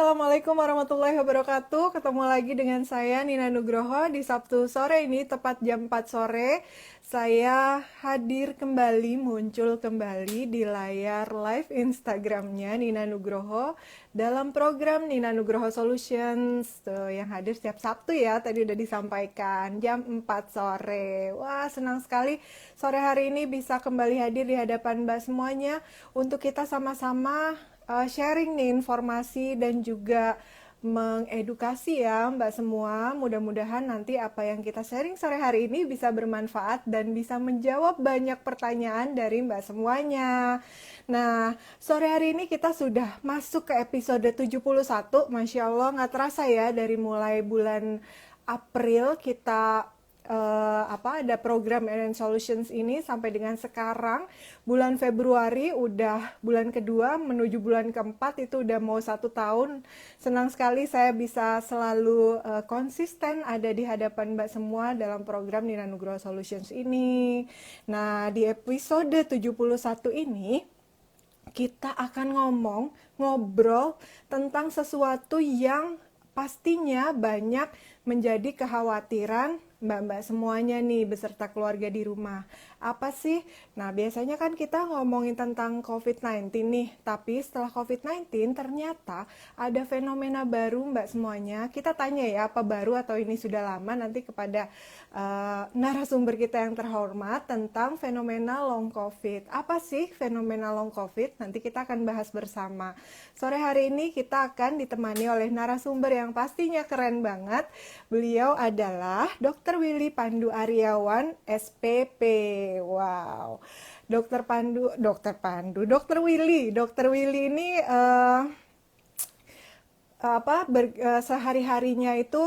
Assalamualaikum warahmatullahi wabarakatuh. Ketemu lagi dengan saya Nina Nugroho di Sabtu sore ini tepat jam 4 sore. Saya hadir kembali, muncul kembali di layar live Instagramnya Nina Nugroho dalam program Nina Nugroho Solutions yang hadir setiap Sabtu ya. Tadi udah disampaikan jam 4 sore. Wah, senang sekali sore hari ini bisa kembali hadir di hadapan Mbak semuanya untuk kita sama-sama sharing nih informasi dan juga mengedukasi ya Mbak semua. Mudah-mudahan nanti apa yang kita sharing sore hari ini bisa bermanfaat dan bisa menjawab banyak pertanyaan dari Mbak semuanya. Nah, sore hari ini kita sudah masuk ke episode 71. Masya Allah, nggak terasa ya dari mulai bulan April kita ada program and solutions ini sampai dengan sekarang bulan Februari udah bulan kedua menuju bulan keempat, itu udah mau 1 tahun. Senang sekali saya bisa selalu konsisten ada di hadapan Mbak semua dalam program Nina Nugroho Solutions ini. Nah, di episode 71 ini kita akan ngobrol tentang sesuatu yang pastinya banyak menjadi kekhawatiran mbak-mbak semuanya nih beserta keluarga di rumah. Apa sih? Nah, biasanya kan kita ngomongin tentang COVID-19 nih, tapi setelah COVID-19 ternyata ada fenomena baru mbak semuanya. Kita tanya ya, apa baru atau ini sudah lama, nanti kepada narasumber kita yang terhormat tentang fenomena long COVID. Apa sih fenomena long COVID? Nanti kita akan bahas bersama. Sore hari ini kita akan ditemani oleh narasumber yang pastinya keren banget. Beliau adalah Dr. Willy Pandu Aryawan, SPP. Wow. Dr. Willy ini sehari-harinya itu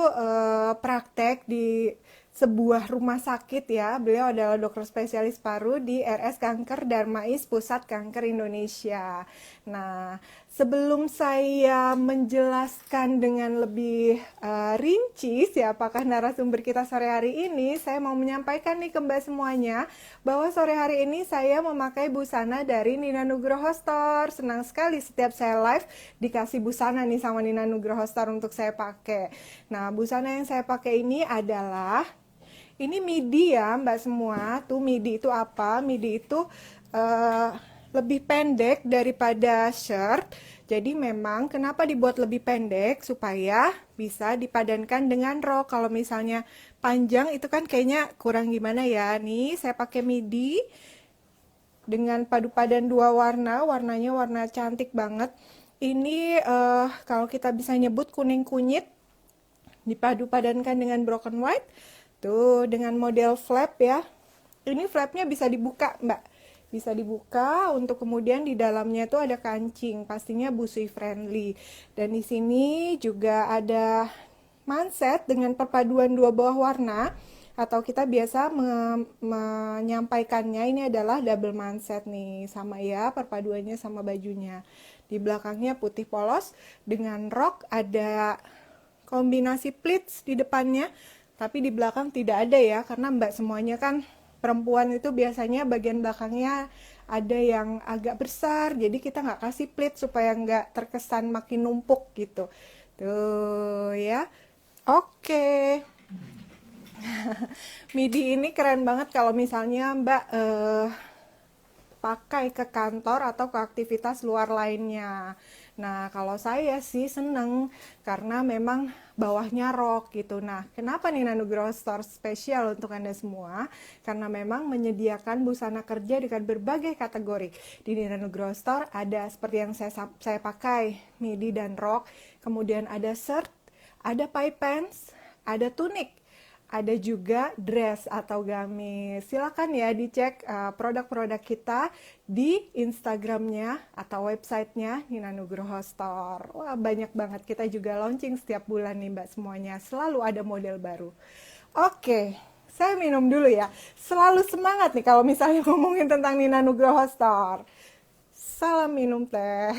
praktek di sebuah rumah sakit ya. Beliau adalah dokter spesialis paru di RS Kanker Darmais Pusat Kanker Indonesia. Nah, sebelum saya menjelaskan dengan lebih rinci siapakah narasumber kita sore hari ini, saya mau menyampaikan nih ke Mbak semuanya bahwa sore hari ini saya memakai busana dari Nina Nugroho Store. Senang sekali setiap saya live dikasih busana nih sama Nina Nugroho Store untuk saya pakai. Nah, busana yang saya pakai ini adalah ini midi ya Mbak semua. Tuh midi itu apa? Midi itu lebih pendek daripada shirt. Jadi memang kenapa dibuat lebih pendek? Supaya bisa dipadankan dengan rok. Kalau misalnya panjang itu kan kayaknya kurang gimana ya. Nih saya pakai midi dengan padu padan 2 warna. Warnanya warna cantik banget. Ini kalau kita bisa nyebut kuning kunyit, dipadu padankan dengan broken white. Tuh, dengan model flap ya. Ini flapnya bisa dibuka, Mbak. Bisa dibuka untuk kemudian di dalamnya tuh ada kancing, pastinya busui friendly. Dan di sini juga ada manset dengan perpaduan 2 buah warna, atau kita biasa menyampaikannya ini adalah double manset nih, sama ya perpaduannya sama bajunya. Di belakangnya putih polos dengan rok, ada kombinasi pleats di depannya. Tapi di belakang tidak ada ya, karena mbak semuanya kan perempuan itu biasanya bagian belakangnya ada yang agak besar, jadi kita nggak kasih pleat supaya nggak terkesan makin numpuk gitu. Tuh ya, oke. Midi ini keren banget kalau misalnya mbak pakai ke kantor atau ke aktivitas luar lainnya. Nah, kalau saya sih seneng karena memang bawahnya rok gitu. Nah, kenapa nih Nugroho Store spesial untuk Anda semua? Karena memang menyediakan busana kerja dengan berbagai kategori. Di Nina Nugroho Store ada seperti yang saya pakai, midi dan rok. Kemudian ada shirt, ada pie pants, ada tunik. Ada juga dress atau gamis. Silakan ya dicek produk-produk kita di Instagramnya atau websitenya Nina Nugroho Store. Wah, banyak banget. Kita juga launching setiap bulan nih Mbak semuanya. Selalu ada model baru. Oke, saya minum dulu ya. Selalu semangat nih kalau misalnya ngomongin tentang Nina Nugroho Store. Salam minum teh.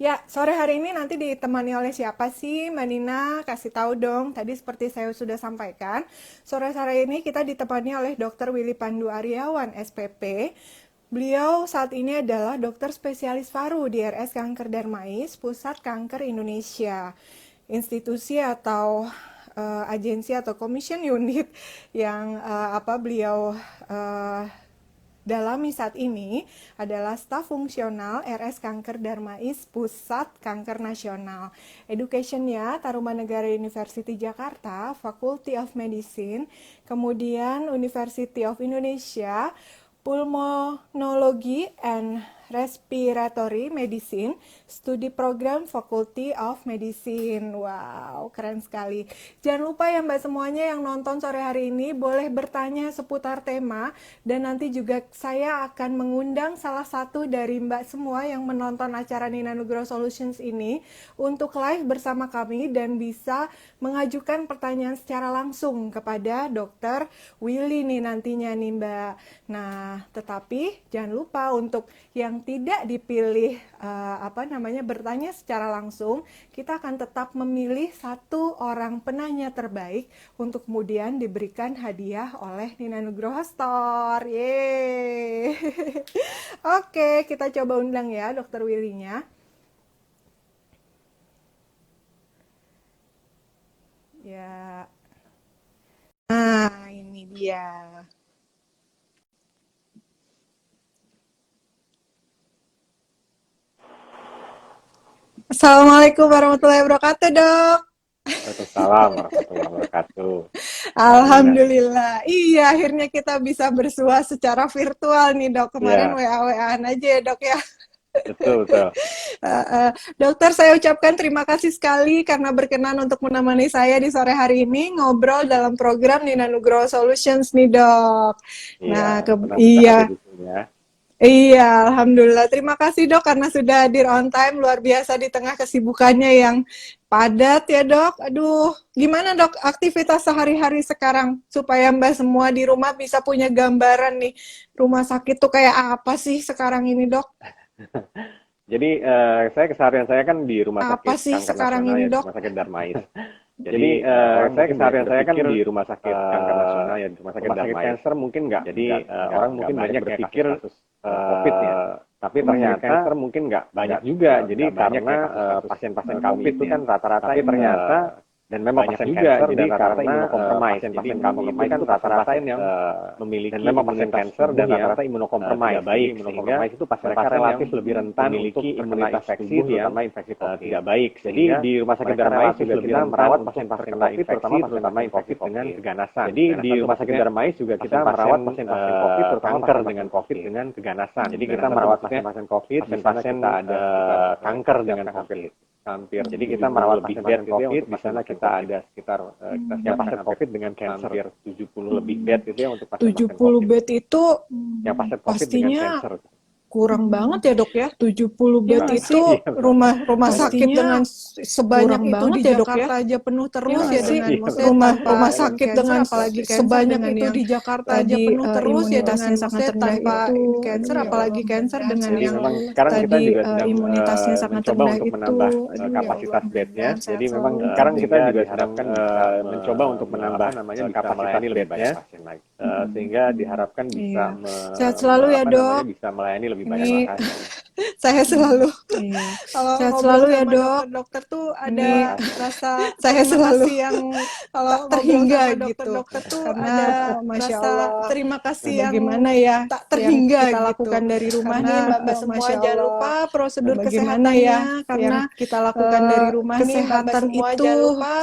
Ya, sore hari ini nanti ditemani oleh siapa sih Mbak Nina? Kasih tahu dong. Tadi seperti saya sudah sampaikan, sore hari ini kita ditemani oleh Dr. Willy Pandu Aryawan, SPP. Beliau saat ini adalah dokter spesialis paru di RS Kanker Darmais, Pusat Kanker Indonesia. Institusi atau agensi atau commission unit yang beliau dalami saat ini adalah staf fungsional RS Kanker Darmais Pusat Kanker Nasional. Education-nya Tarumanegara University Jakarta, Faculty of Medicine, kemudian University of Indonesia, Pulmonology and Respiratory Medicine, Studi Program Faculty of Medicine. Wow, keren sekali. Jangan lupa ya Mbak semuanya yang nonton sore hari ini boleh bertanya seputar tema, dan nanti juga saya akan mengundang salah satu dari Mbak semua yang menonton acara Nina Nugroho Solutions ini untuk live bersama kami dan bisa mengajukan pertanyaan secara langsung kepada Dr. Willy nih nantinya nih Mbak. Nah, tetapi jangan lupa untuk yang tidak dipilih bertanya secara langsung, kita akan tetap memilih satu orang penanya terbaik untuk kemudian diberikan hadiah oleh Nina Nugroho Store. Yeay. Oke, kita coba undang ya Dr. Willy-nya. Ya. Nah, ini dia. Assalamualaikum warahmatullahi wabarakatuh, Dok. Waalaikumsalam warahmatullahi wabarakatuh. Alhamdulillah. Iya, akhirnya kita bisa bersua secara virtual nih, Dok. Kemarin WA-WA-an aja ya, Dok ya. Betul. Dokter, saya ucapkan terima kasih sekali karena berkenan untuk menemani saya di sore hari ini ngobrol dalam program Nina Nugroho Solutions nih, Dok. Iya, alhamdulillah. Terima kasih Dok karena sudah hadir on time, luar biasa di tengah kesibukannya yang padat ya Dok. Aduh, gimana Dok aktivitas sehari-hari sekarang supaya Mbak semua di rumah bisa punya gambaran nih rumah sakit tuh kayak apa sih sekarang ini Dok? Jadi saya keseharian saya kan di rumah sakit apa sih Kanker sekarang Nasional ini ya, Dok? Rumah sakit Darmais. Jadi saya keseharian saya kan di rumah sakit Kanker Nasional ya, Rumah sakit Darmais. Cancer mungkin nggak. Jadi orang mungkin banyak berpikir COVID ya. Tapi ternyata cancer mungkin nggak banyak juga. Jadi karena pasien-pasien COVID itu kan rata-rata ternyata dan memang pasien juga, jadi rata-rata imunokompromis. Pasien kami itu kan rata-rata yang memiliki dan memang pasien cancer dan rata-rata imunokompromis. Baik, imunokompromis itu mereka relatif lebih rentan memiliki imunitas infeksi terutama infeksi tidak baik. Jadi di rumah sakit Darmais juga kita merawat pasien-pasien COVID terutama infeksi dengan keganasan. Jadi di rumah sakit Darmais juga kita merawat pasien-pasien COVID terutama kanker dengan COVID dengan keganasan. Jadi kita merawat pasien-pasien COVID dan pasien ada kanker dengan COVID. Hampir. Jadi kita merawat lebih bed COVID, di sana kita ada sekitar yang pasien COVID dengan cancer hampir 70 lebih bed gitu ya untuk pasien 70 COVID. bed itu yang pasien COVID pastinya dengan cancer. kurang banget ya Dok ya. 70 bed Iya, itu rumah sakit dengan sebanyak itu di Jakarta aja penuh terus ya dengan rumah sakit dengan sebanyak itu di Jakarta aja penuh terus ya dengan sangat tanpa cancer apalagi cancer dengan yang tadi imunitasnya sangat rendah untuk itu. menambah kapasitas bednya. Jadi memang sekarang kita juga harapkan mencoba untuk menambah kapasitas bednya sehingga diharapkan bisa sehat selalu ya Dok. bisa melayani lebih banyak pasien. Saya selalu kalau sehat selalu ya Dok. Dokter tuh ada rasa saya selalu yang kalau terhingga gitu. Dokter tuh ada Masya Allah terima kasih yang bagaimana ya tak terhingga yang kita lakukan dari rumah nih Mbak semua. Jangan lupa prosedur kesehatannya ya karena kita lakukan dari rumah nih kesehatan itu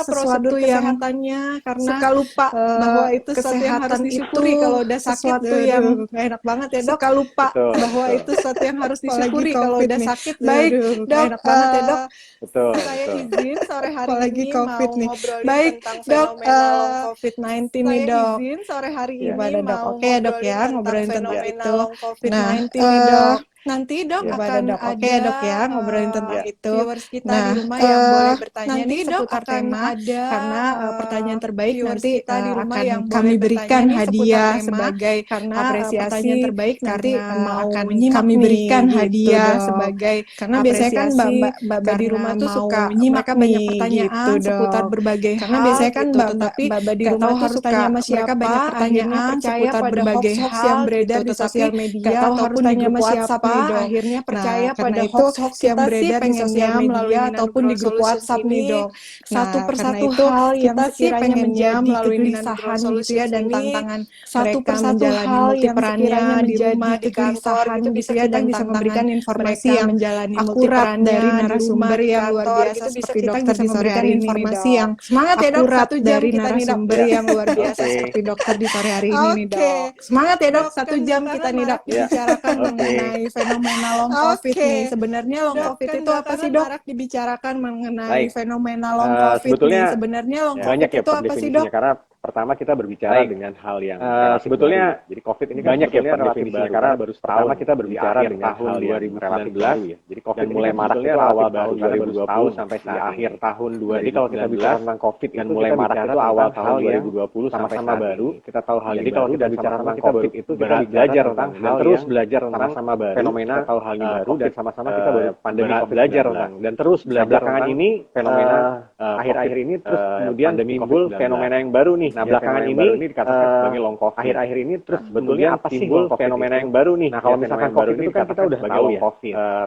prosedur kesehatannya karena suka lupa bahwa itu sesuatu yang harus disyukuri kalau udah sakit sesuatu yang gak enak banget ya Dok. Suka lupa bahwa itu sesuatu yang harus disyukuri kalau udah sakit. Baik Dok, enak banget ya Dok. Betul. Saya izin sore hari ini COVID mau ngobrolin tentang fenomena long COVID-19 nih Dok. Saya izin sore hari ini mau Oke Dok ya ngobrolin tentang itu. COVID-19 nih Dok. Nanti dok Ya. akan Dok. Oke ada dok ya, ngobrolin tentang itu. viewers kita Nah, di rumah yang boleh bertanya nanti nih dok seputar akan tema, ada karena pertanyaan terbaik viewers nanti kita di rumah akan yang kami boleh berikan bertanya nih seputar hadiah tema, sebagai karena apresiasi pertanyaan terbaik nanti karena mau akan nyimak kami nih, berikan gitu, hadiah dok. sebagai Karena biasanya kan apresiasi mbak-mbak di karena rumah tuh mau suka nyimak mereka banyak nih, pertanyaan gitu, seputar dok. berbagai Karena hal biasanya kan gitu, tetapi mbak-mbak di nggak rumah tahu tuh harus suka tanya sama mereka siapa, banyak akhirnya pertanyaan percaya seputar pada berbagai hoax-hoax hal yang beredar gitu, di tetapi sosial nggak media tahu ataupun harus di tanya grup sama siapa WhatsApp nih, dok. akhirnya percaya Nah, pada karena itu hoax-hoax yang kita sih beredar di sosial pengennya melalui media Nina ataupun di Nugroho grup Solutions WhatsApp nih, ini dok. satu Nah, karena persatu itu hal yang kita sih sekiranya pengennya menjadi melalui Nina Nugroho kegelisahan gitu ya, Solutions dan ini tantangan satu mereka persatu menjalani hal yang multiperannya sekiranya di menjadi rumah, di kantor kegelisahan gitu, gitu bisa ya, kita dan bisa tantangan memberikan informasi mereka yang menjalani akurat multiperannya dari di rumah, narasumber di yang luar kantor biasa gitu, bisa seperti kita dokter bisa di sore memberikan hari ini nih, informasi dok. yang semangat ya dok, Akurat 1 jam dari kita nih dok. narasumber yang luar biasa Oke. seperti dokter di sore hari ini nih, Oke. dok. Semangat ya dok, Dok, 1 kan jam belakangan kita nih, dok. marak dibicarakan Oke. mengenai fenomena long COVID Oke. nih. Sebenarnya long Dok, COVID kan itu apa sih belakangan dok? marak dibicarakan mengenai Baik. fenomena long COVID Sebetulnya nih. Sebenarnya long Ya, COVID banyak ya itu apa sih dok? definisinya, karena pertama kita berbicara dengan hal yang sebetulnya baru. Jadi COVID ini kan banyak ya definisinya, karena baru pertama kita berbicara dengan tahun hal yang relatif baru ya. Jadi COVID dan mulai marak itu awal tahun 2020 sampai di akhir tahun 2019. Jadi kalau kita bicara tentang COVID dan mulai marak itu awal tahun 2020 sama-sama baru, kita tahu hal yang baru. Dan bicara tentang COVID itu kita belajar tentang hal terus belajar tentang sama baru, fenomena, kita tahu hal yang baru, dan sama-sama kita baru pandemi COVID belajar tentang dan terus belajar belakangan ini fenomena akhir-akhir ini terus kemudian timbul fenomena yang baru nih. Nah, belakangan ini dikatakan sebagai long COVID. Akhir-akhir ini terus sebetulnya apa sih fenomena yang baru nih? Nah, kalau misalkan COVID itu kan kita udah tahu ya.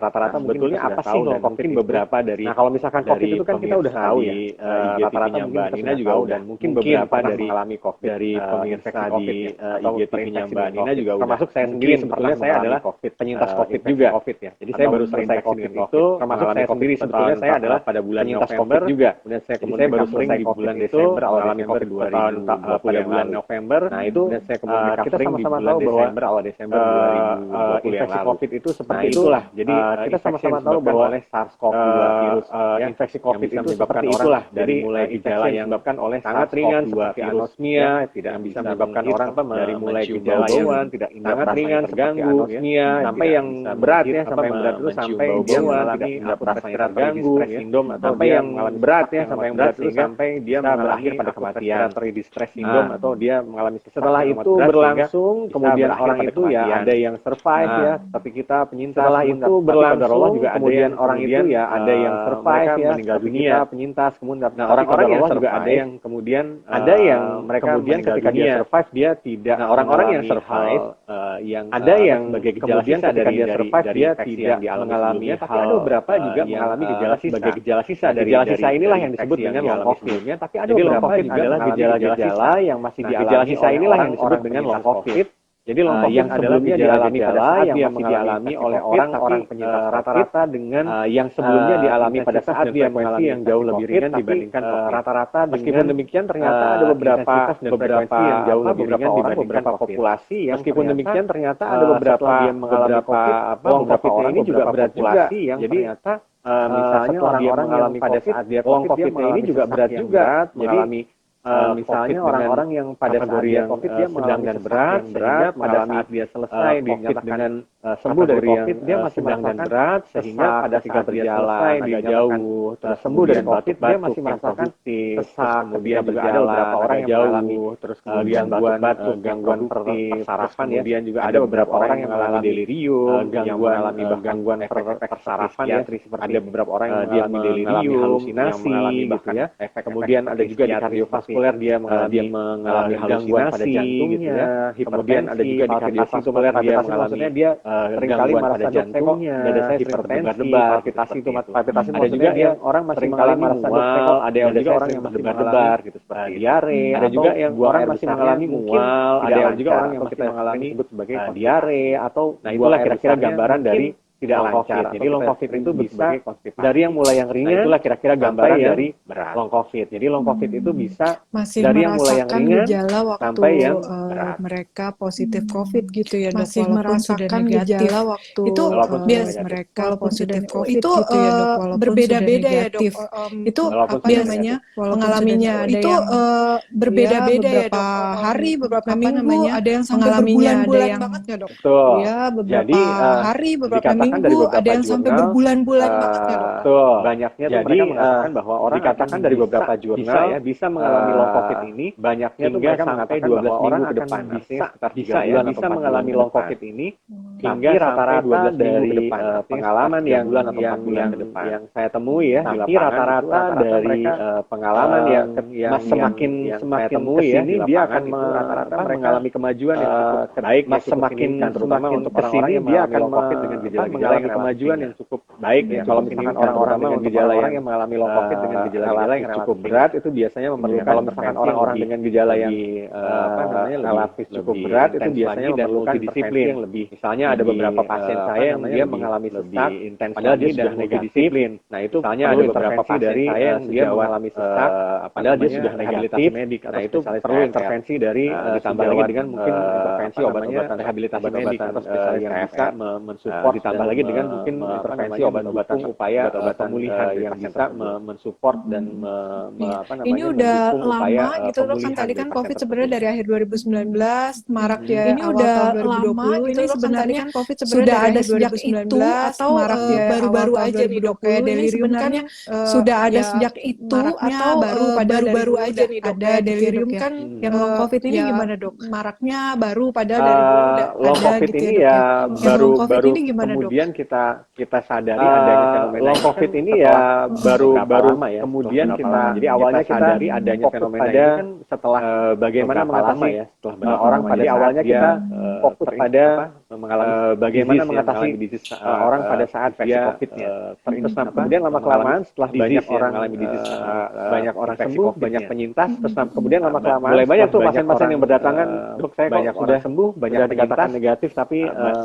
Rata-rata sebetulnya apa sih long COVID? Mungkin beberapa dari Nah, kalau misalkan COVID itu kan kita udah tahu ya. Rata-rata Mbak Nina juga dan mungkin beberapa dari mengalami COVID dari pemirsa di IGTV-nya Mbak Nina juga termasuk saya sendiri sebetulnya saya adalah penyintas COVID juga. Ya. Jadi saya baru selesai COVID itu, termasuk saya sendiri sebetulnya saya adalah pada bulan November juga. Kemudian saya baru selesai di bulan Desember mengalami COVID 2020 pada bulan November. Nah itu kita sama-sama tahu bahwa awal Desember 2020 infeksi COVID itu seperti itulah. Jadi kita sama-sama tahu bahwa oleh SARS-CoV-2 virus infeksi COVID itu seperti itulah. Dari mulai gejala yang disebabkan oleh sangat ringan seperti anosmia, tidak bisa menyebabkan orang dari mulai gejala yang tidak sangat ringan terganggu, anosmia, sampai yang berat ya, sampai yang berat itu sampai dia mengalami rasanya terganggu, sampai yang berat ya, sampai yang berat itu sampai dia berakhir pada kematian, distress syndrome atau dia mengalami setelah itu berlangsung, kemudian orang itu ya ada yang survive ya, tapi kita penyintas. Setelah itu berlangsung, kemudian orang itu ya ada yang survive ya, meninggal dunia, penyintas. Kemudian orang-orang yang juga ada yang kemudian ada yang mereka kemudian ketika dia survive dia tidak. Nah, orang-orang yang survive yang ada yang sebagai gejala sisa ketika dia survive dia tidak mengalami tapi ada beberapa juga mengalami gejala sisa sebagai gejala sisa dari gejala sisa inilah yang disebut dengan long COVID. Tapi ada beberapa juga adalah gejala-gejala yang masih dialami. Gejala sisa inilah yang disebut dengan long COVID. Jadi long COVID yang sebelumnya dialami pada saat dia masih dialami oleh orang-orang penyintas rata-rata dengan yang sebelumnya dialami pada saat dia mengalami yang jauh lebih ringan dibandingkan rata-rata. Meskipun demikian ternyata ada beberapa yang jauh lebih ringan dibandingkan populasi. Meskipun demikian ternyata ada beberapa yang mengalami COVID, beberapa orang ini juga berat juga. Jadi ternyata misalnya orang-orang yang pada saat dia COVID ini juga berat juga mengalami misalnya orang-orang yang pada saat dia COVID dia mengalami dan berat sehingga pada saat dia selesai dinyatakan dengan sembuh dari COVID dia masih merasakan berat sehingga pada saat dia selesai agak jauh terus sembuh dari COVID dia masih merasakan sesak, kemudian juga ada beberapa orang yang mengalami terus kemudian batuk-batuk, gangguan persarafan, kemudian juga ada beberapa orang yang mengalami delirium, yang mengalami gangguan persarafan ya, ada beberapa orang yang mengalami delirium, halusinasi gitu ya. Kemudian ada juga di kardiovaskuler dia mengalami halusinasi pada jantungnya, kemudian ada juga di kardiovaskuler dia mengalami seringkali merasa jantungnya, dada saya hipertensi, palpitasi itu palpitasi ada juga yang orang masih mengalami mual, ada juga orang yang masih berdebar gitu seperti diare, ada juga yang orang masih mengalami mual, ada juga orang yang masih mengalami sebut sebagai diare atau nah itulah kira-kira gambaran dari tidak lancar. Jadi long COVID itu bisa dari yang mulai yang ringan, itulah kira-kira gambaran dari long COVID. Jadi long COVID itu bisa Masih dari yang mulai yang merasakan ringan gejala waktu sampai yang mereka positif COVID gitu ya, Dok. Masih Walaupun sudah merasakan negatif. gejala waktu Itu Walaupun sudah bias negatif. mereka walaupun positif sudah COVID itu gitu ya, Dok. Walaupun berbeda-beda sudah ya, Dok. negatif. Itu Walaupun apa sudah namanya? negatif. Walaupun Pengalaminya sudah itu yang berbeda-beda ya, beberapa Dok. hari, beberapa Apa minggu, namanya, ada yang sampai pengalaminya ada berbulan-bulan yang banget ya, Dok? Betul. Iya, beberapa Jadi hari, beberapa dikatakan dari minggu, beberapa ada yang sampai jurnal, berbulan-bulan banget ya, Dok? betul. Banyaknya tuh mereka mengatakan bahwa orang dikatakan dari beberapa jurnal bisa mengalami long COVID ini, banyaknya tuh mereka mengatakan 12 minggu ke depan, bisa ya, bisa mengalami long COVID ini hingga rata-rata dari pengalaman yang saya temui ya, tapi rata-rata dari pengalaman yang semakin temui ya, dia akan rata-rata mengalami kemajuan yang cukup baik, semakin terutama untuk orang-orang yang dia akan mengalami kemajuan yang cukup baik ya. Kalau misalkan orang-orang dengan gejala yang mengalami long COVID dengan gejala yang cukup berat, itu biasanya memerlukan, kalau misalkan orang-orang dengan gejala yang relatif cukup berat, itu biasanya memerlukan disiplin yang lebih. Misalnya ada beberapa pasien saya yang dia mengalami sesak, padahal dia sudah negatif. Nah itu misalnya ada beberapa pasien dari saya yang dia mengalami sesak, padahal dia sudah negatif. Nah itu perlu intervensi dari ditambah lagi dengan mungkin intervensi obat-obatan rehabilitasi medik atau spesialis yang bisa mensupport, ditambah lagi dengan mungkin intervensi obat-obatan upaya pemulihan yang bisa mensupport dan ini udah mendukung upaya lama gitu loh, kan pemulihan tadi kan dari COVID pasien sebenarnya tersebut. dari akhir 2019 Maret ya, Ini awal udah tahun lama 2020 gitu ini loh, kan sebenarnya tadi kan COVID sebenarnya sudah dari ada akhir sejak 2019 itu atau Maret ya, baru-baru awal tahun aja nih, Dok? 2020 Kayak ini delirium kan sebenarnya sudah ada ya sejak itu maraknya atau baru-baru aja nih, Dok? ada Kayak gitu ya, delirium Dok ya. kan Yang long COVID ini ya gimana, Dok? maraknya baru padahal dari dulu udah Long ada COVID gitu ya, ini Dok ya Yang long COVID baru ini gimana, Dok? kemudian kita sadari adanya fenomena long COVID ini ya baru lama ya. Kemudian kita jadi awalnya kita sadari adanya fenomena ini kan setelah bagaimana mengatasi ya, setelah orang pada awalnya kita fokus pada mengalami bagaimana mengatasi orang pada saat infeksi COVID-nya. Terus kemudian lama-kelamaan setelah banyak orang mengalami banyak orang sembuh, banyak penyintas, terus kemudian lama-kelamaan mulai banyak tuh pasien-pasien yang berdatangan, dok saya kok sudah sembuh, banyak dikatakan negatif tapi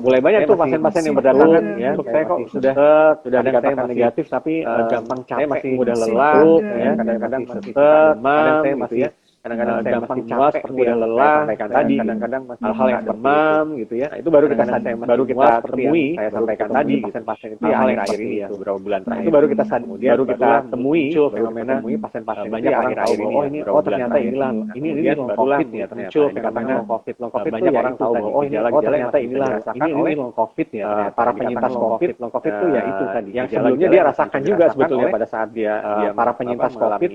mulai banyak tuh pasien-pasien yang berdatangan ya, dok saya kok sudah dikatakan negatif tapi gampang capek, mudah lelah, ya kadang-kadang masih demam, saya masih kadang-kadang saya gampang capek, seperti mudah lelah, sampaikan tadi, kadang-kadang hal-hal yang demam gitu ya. Nah, itu baru kita baru kita temui, saya sampaikan tadi pasien-pasien itu yang akhir-akhir ini ya, beberapa bulan terakhir. Itu baru kita temui fenomena pasien-pasien banyak akhir-akhir ini. Oh ternyata inilah ini long COVID ya, muncul fenomena long COVID. Long COVID banyak orang tahu bahwa oh ternyata inilah ini long COVID ya. Para penyintas COVID, long COVID itu ya itu tadi. Yang sebelumnya dia rasakan juga sebetulnya pada saat dia para penyintas COVID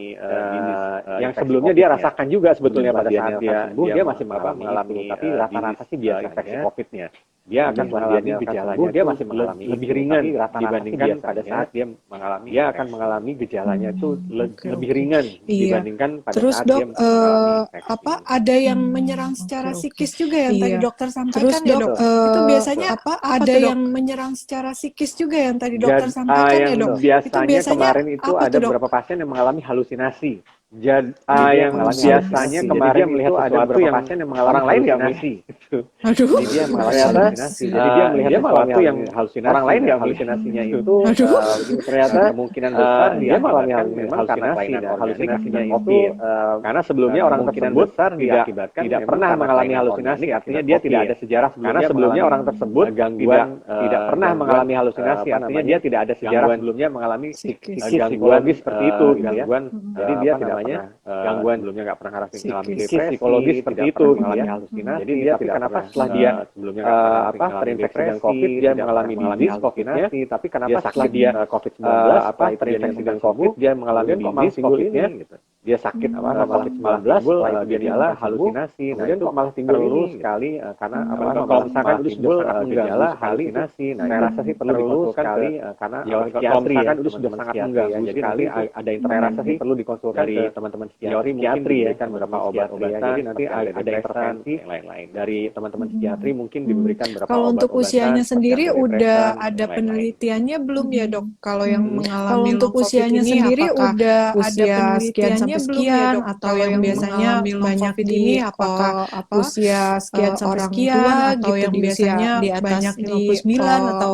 yang sebelumnya dia rasakan juga sebetulnya pada saat dia sembuh, dia masih mengalami tapi rata-rata sih biasa infeksi COVID-nya. Dia akan mengalami gejalanya, dia masih mengalami lebih ringan dibandingkan pada saat dia mengalami, dia akan mengalami gejalanya itu lebih ringan dibandingkan pada Terus, saat Dok, dia mengalami infeksi. ada yang menyerang secara psikis juga yang tadi dokter sampaikan. Terus, ya, Dok, Dok? Itu biasanya ada tuh, yang Dok? menyerang secara psikis juga yang tadi dokter sampaikan ya, Dok? Itu Biasanya kemarin itu apa ada tuh, Dok? beberapa pasien yang mengalami halusinasi. Yang biasanya kemarin itu ada beberapa pasien yang mengalami orang lain halusinasi. Aduh. Jadi dia mengalami halusinasi. Jadi dia melihat sesuatu yang halusinasi. Orang lain yang halusinasinya itu ternyata kemungkinan besar dia mengalami halusinasi. Dan halusinasinya itu karena sebelumnya orang tersebut tidak pernah mengalami halusinasi. Artinya dia tidak ada sejarah sebelumnya. Karena sebelumnya orang tersebut tidak pernah mengalami halusinasi. Artinya dia tidak ada sejarah sebelumnya mengalami psikologis seperti itu. Gangguan. Jadi dia tidak pernah gangguan sebelumnya, nggak pernah mengalami psikologis seperti itu, mengalami halusinasi. Jadi dia tidak kenapa setelah dia sebelumnya terinfeksi dengan COVID dia mengalami disease COVID-nya, tapi kenapa setelah dia COVID-19 terinfeksi dengan COVID dia mengalami disease COVID-nya, dia sakit COVID-19 setelah itu dia gejala halusinasi. Nah itu malah timbul terus sekali karena kalau misalkan itu sudah gejala halusinasi, nah saya rasa sih perlu dikonsultasi sekali karena kalau misalkan itu sudah sangat mengganggu sekali, ada intervensi sih perlu dikonsultasi dari teman-teman psikiatri ya, kan beberapa obat-obatan, jadi nanti ada intervensi lain-lain dari teman-teman psikiatri mungkin diberikan beberapa Kalau obat-obatan. untuk usianya sendiri udah ada lain-lain. penelitiannya belum ya, Dok? Kalau yang mengalami Kalau untuk long COVID usianya ini, sendiri apakah udah ada usia sekian penelitiannya Kayaknya belum ya, sekian Dok. atau Kalau yang yang biasanya mengalami long banyak COVID di ini apakah usia sekian sampai orang sekian tua atau gitu yang di usia biasanya di atas banyak di 59 atau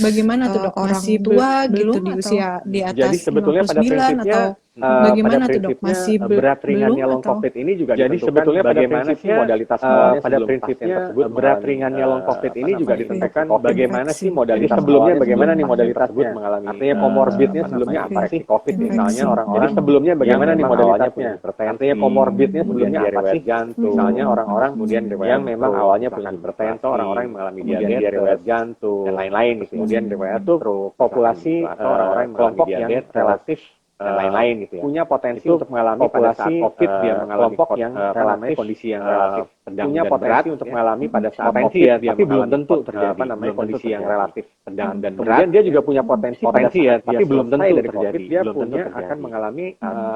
bagaimana tuh Dok? orang Masih tua gitu belum di atau usia di Jadi atas sebetulnya pada 59 prinsipnya atau pada bagaimana tuh Dok? prinsipnya Masih berat ringannya belum long atau COVID ini juga jadi sebetulnya pada prinsipnya modalitas awalnya pada prinsipnya berat ringannya long COVID ini juga ditentukan bagaimana sih modalitas sebelumnya bagaimana nih modalitas tersebut mengalami artinya komorbidnya sebelumnya apa sih COVID misalnya orang-orang jadi sebelumnya bagaimana nih modalitasnya artinya komorbidnya sebelumnya apa sih jantung misalnya orang-orang kemudian yang memang awalnya punya hipertensi orang-orang yang mengalami diabetes jantung dan lain-lain gitu kemudian riwayat tuh populasi atau orang-orang yang kelompok yang relatif dan lain-lain gitu ya punya potensi untuk mengalami populasi COVID dia mengalami kelompok yang relatif kondisi yang relatif sedang punya potensi untuk mengalami pada saat potensi ya tapi belum tentu terjadi apa namanya kondisi yang relatif sedang dan kemudian dia juga punya potensi ya tapi belum tentu terjadi dia punya akan mengalami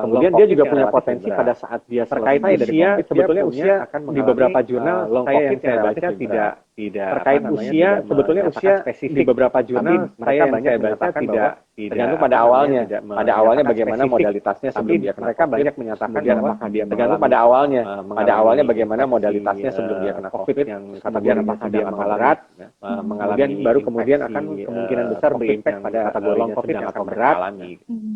kemudian dia juga punya potensi pada saat dia terkait usia sebetulnya usia akan di beberapa jurnal saya yang saya baca tidak terkait usia sebetulnya usia di beberapa jurnal saya banyak baca tidak tergantung pada awalnya bagaimana modalitasnya sebelum dia kena mereka banyak menyatakan apakah dia tergantung pada awalnya bagaimana modalitasnya sebelum dia kena COVID yang kemudian apakah dia mengalami berat mengalami baru kemudian akan kemungkinan besar berimpact pada kategori long COVID yang akan berat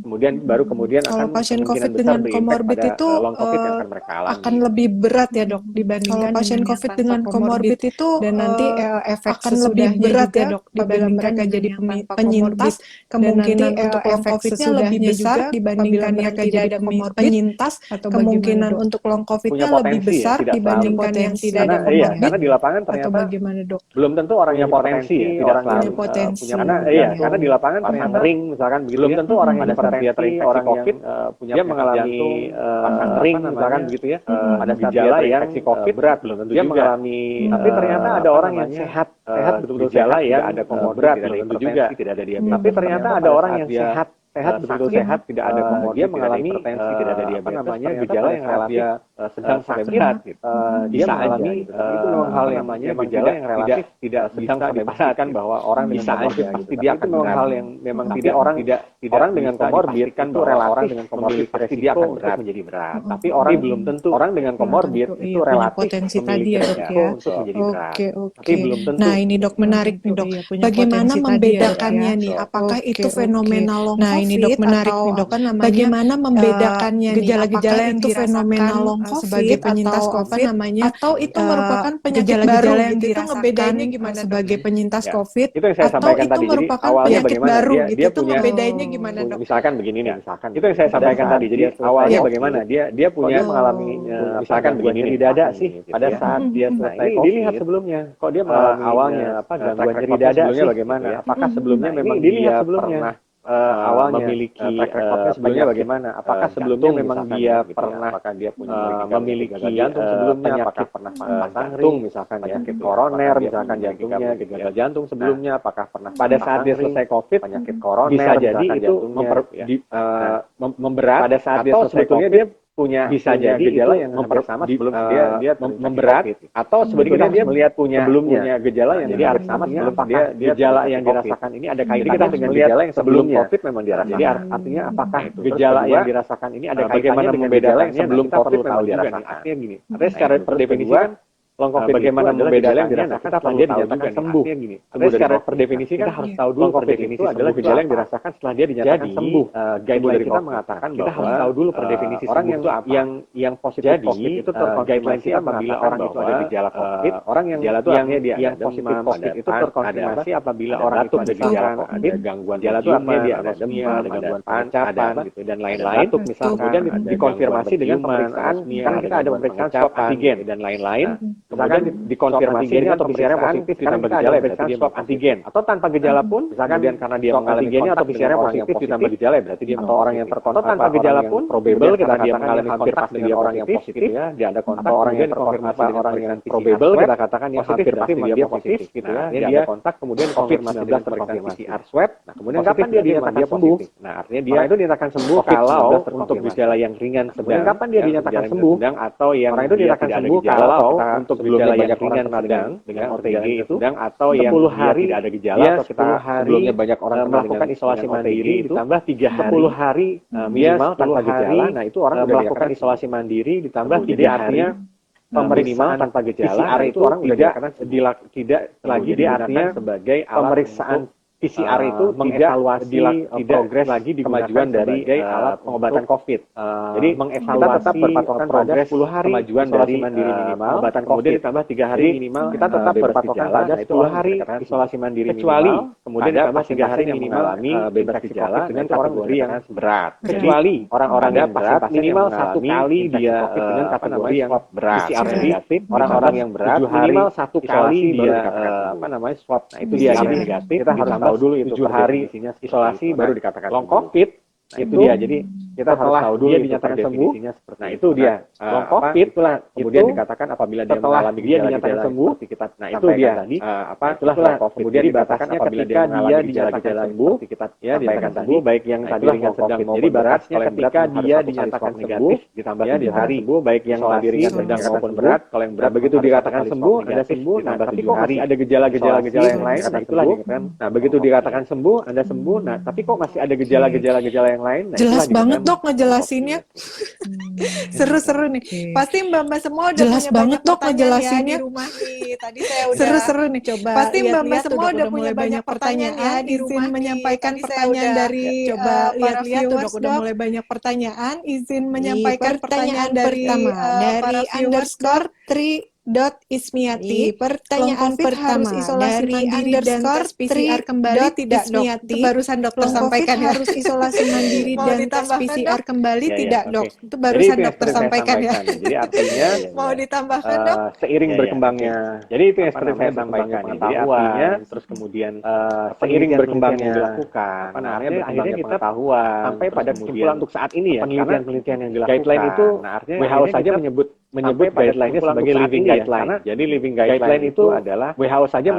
kemudian baru kemudian kalau akan pasien kemungkinan COVID besar dengan berimpact komorbid pada itu long COVID yang akan mereka alami akan lebih berat ya Dok kalau dibandingkan pasien dengan COVID yang dengan tanpa komorbid itu dan nanti efek akan lebih sesudahnya berat juga ya Dok apabila dibandingkan mereka dengan jadi yang tanpa penyintas komorbid. kemungkinan Dan nanti, untuk long efek COVID-nya lebih sesudahnya besar juga dibandingkan apabila yang mereka tidak jadi ada komorbid, penyintas atau kemungkinan bagaimana, Dok? untuk long punya COVID-nya lebih potensi ya, besar tidak selalu dibandingkan yang potensi. tidak ada karena iya komorbid karena di lapangan atau ternyata bagaimana Dok? belum tentu orang yang potensi ya, tidak punya selalu potensi. karena Iya. karena di lapangan ternyata ring misalkan begitu belum tentu orang yang pada dia terinfeksi orang COVID punya dia mengalami pasang ring misalkan begitu ya pada saat dia terinfeksi COVID berat belum tentu dia mengalami tapi ternyata ada orang yang sehat betul-betul gejala yang ada berat belum tentu juga tidak ada diabetes tapi ternyata ada orang yang sehat betul sehat tidak ada komorbid dia mengalami hipertensi tidak ada diabetes namanya gejala yang relatif sedang sampai berat gitu. Dia mengalami itu memang hal yang namanya gejala yang relatif tidak sedang sampai berat bahwa orang dengan komorbid pasti dia akan memang hal yang memang tidak orang orang dengan komorbid itu relatif orang dengan komorbid pasti dia akan berat menjadi berat tapi orang belum tentu orang dengan komorbid itu punya relatif potensi tadi ya Dok resiko ya. untuk menjadi berat Oke. tapi belum tentu Nah ini Dok menarik nih Dok. Iya, punya Bagaimana potensi tadi ya, Dok, membedakannya ya. nih? Apakah Oke, itu oke. fenomena long Nah, COVID ini, Dok, menarik atau nih, Dok. apa namanya? Bagaimana membedakannya nih? Gejala-gejala Apakah yang itu fenomena dirasakan long COVID sebagai penyintas atau COVID namanya? Atau itu eh, merupakan penyakit gejala-gejala baru yang gitu? Itu dirasakan ngebedainnya gimana, Dok? sebagai penyintas Ya. COVID Itu yang saya Atau sampaikan itu tadi. Jadi merupakan awalnya penyakit bagaimana baru dia gitu? dia Itu punya ngebedainnya gimana, Dok? misalkan begini nih, itu yang saya sampaikan tadi. Jadi awalnya bagaimana dia punya mengalami misalkan begini di dada sih pada saat dia selesai COVID. Dilihat sebelumnya kok dia mengalami awalnya gangguan nyeri dada sebelumnya bagaimana? Apakah sebelumnya memang dia pernah awalnya memiliki track recordnya sebelumnya bagaimana? Apakah sebelumnya memang dia pernah apakah dia punya memiliki jantung sebelumnya? Apakah pernah pasang jantung misalkan ya penyakit koroner misalkan jantungnya gagal jantung sebelumnya? Apakah pernah pada saat dia selesai COVID penyakit koroner bisa jadi itu memberat pada saat dia selesai COVID dia punya bisa jadi gejala yang hampir sama sebelum dia memberat atau sebetulnya dia melihat punya gejala yang jadi sama sebelum dia gejala yang dirasakan ini ada kaitannya dengan gejala yang sebelum COVID memang dirasakan. Jadi artinya apakah gejala yang dirasakan ini ada kaitannya dengan gejala yang sebelum COVID memang dirasakan. Artinya gini, artinya secara perdefinisi kan long COVID bagaimana membedakannya yang dirasakan setelah dia dinyatakan sembuh. Gini, secara perdefinisi kan harus tahu dulu perdefinisi adalah gejala yang dirasakan setelah dia dinyatakan sembuh. Guideline kita mengatakan bahwa kita harus tahu dulu perdefinisi orang sembuh itu apa. Yang positif COVID itu guideline kita apabila orang itu ada gejala COVID, orang yang gejala itu artinya dia yang positif COVID itu terkonfirmasi apabila orang itu ada gejala COVID, gangguan gejala itu artinya dia ada demam, ada gangguan pancapan gitu dan lain-lain. Misalkan kemudian dikonfirmasi dengan pemeriksaan kan kita ada pemeriksaan swab antigen dan lain-lain. Misalkan dikonfirmasi dengan atau PCR positif ditambah gejala berarti dia swab antigen atau tanpa gejala pun misalkan karena dia mengalami kontak atau PCR positif ditambah gejala berarti dia atau orang yang terkontak tanpa gejala pun probable kita dia mengalami kontak dengan orang yang positif ya dia ada kontak orang yang terkonfirmasi dengan orang yang probable kita katakan yang hampir pasti dia positif gitu ya dia ada kontak kemudian COVID-19 terkonfirmasi PCR swab nah kemudian kapan dia dinyatakan sembuh nah artinya dia itu dinyatakan sembuh kalau untuk gejala yang ringan sedang kapan dia dinyatakan sembuh sedang atau yang orang itu dinyatakan sembuh kalau untuk sebelumnya banyak orang kena dengan OTG itu sedang atau yang 10 hari tidak ada gejala atau kita sebelumnya banyak orang melakukan isolasi mandiri ditambah 3 hari 10 hari minimal tanpa gejala. Nah, itu orang melakukan isolasi mandiri ditambah 3 hari pemeriksaan tanpa gejala. PCR itu orang tidak lagi digunakan sebagai pemeriksaan PCR itu mengevaluasi progres lagi di kemajuan dari alat pengobatan COVID. Jadi mengevaluasi kita tetap berpatokan pada 10 hari kemajuan dari mandiri minimal pengobatan COVID. Kemudian ditambah 3 hari minimal kita tetap berpatokan pada 10 hari isolasi mandiri kecuali kemudian ditambah 3 hari yang mengalami bebas gejala dengan kategori yang berat. Kecuali orang-orang yang berat minimal 1 kali dia dengan kategori yang berat. Jadi orang-orang yang berat minimal 1 kali dia swab. Nah, itu dia yang negatif. Kita harus tahu dulu itu 7 hari isolasi baru dikatakan long COVID. Nah, itu dia. Jadi kita harus tahu dulu dia dinyatakan sembuh. Nah, itu dia. Long COVID itulah kemudian dikatakan apabila dia mengalami dia dinyatakan sembuh. Nah, itu dia tadi. Itulah kemudian dibatasnya ketika dia dinyatakan sembuh. Kita dinyatakan sembuh baik yang tadi ringan sedang maupun berat. Ketika dia dinyatakan negatif ditambah 7 hari sembuh baik yang tadi ringan sedang maupun berat. Kalau yang berat begitu dikatakan sembuh, Anda sembuh. Nah, tapi kok masih ada gejala-gejala yang lain? Nah, itulah dikatakan. Nah, begitu dikatakan sembuh, Anda sembuh. Nah, tapi kok masih ada gejala-gejala yang lain? Nah, Jelas banget dok ngejelasinnya. Seru-seru nih. Pasti mbak-mbak semua udah Jelas punya banget banyak dok pertanyaan ya ngejelasinnya. di rumah nih. Tadi saya udah Seru-seru nih. coba Pasti lihat-lihat mbak-mbak semua udah punya mulai banyak pertanyaan ya di izin rumah nih. menyampaikan Tadi saya pertanyaan udah dari coba para lihat-lihat tuh viewers dok, udah dok. mulai banyak pertanyaan. Izin Di menyampaikan pertanyaan dari pertama para dari viewers dok. underscore Ismiati, pertanyaan long COVID pertama harus isolasi dari mandiri dan underscore tes PCR kembali tidak dok? Itu barusan dokter long COVID sampaikan ya. harus isolasi mandiri Mau dan tes ditambahkan, PCR Dok? kembali Ya, tidak ya, dok? oke. Itu barusan Jadi itu yang dokter seperti saya sampaikan ya. Jadi artinya Mau ditambahkan dok? seiring berkembangnya. Jadi itu yang seperti saya sampaikan. Jadi artinya terus kemudian seiring berkembangnya yang dilakukan. Akhirnya kita pengetahuan sampai pada kesimpulan untuk saat ini ya. Penelitian yang dilakukan. Guideline itu WHO saja menyebut guideline-nya sebagai living guideline. Jadi living guideline itu adalah WHO saja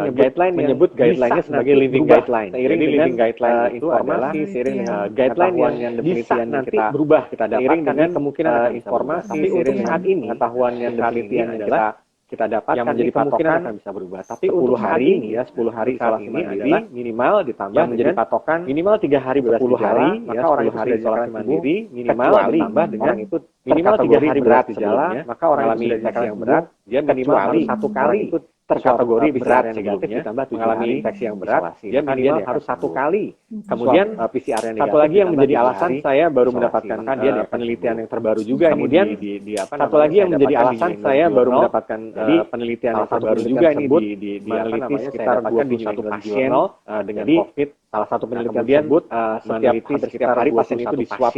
menyebut guideline-nya sebagai living guideline. Seiring dengan living guideline itu adalah seiring dengan guideline yang penelitian yang kita berubah kita dapatkan dengan kemungkinan informasi seiring dengan pengetahuan yang penelitian yang kita dapat yang menjadi patokan akan bisa berubah. Tapi 10 hari ini ya 10 hari isolasi mandiri minimal ditambah menjadi patokan minimal 3 hari 10 hari maka orang itu sudah isolasi mandiri minimal ditambah dengan itu minimal 3 hari berat gejala maka orang yang sudah infeksi yang berat dia minimal harus 1 kali itu terkategori berat negatif ditambah mengalami infeksi yang berat dia minimal harus 1 kali. Kemudian PCR yang negatif. Satu lagi yang menjadi alasan saya baru mendapatkan penelitian yang terbaru juga kemudian satu lagi yang menjadi alasan saya baru mendapatkan penelitian yang terbaru juga ini meneliti sekitar 21 pasien dengan COVID. Salah satu penelitian tersebut setiap hari pasien itu di swab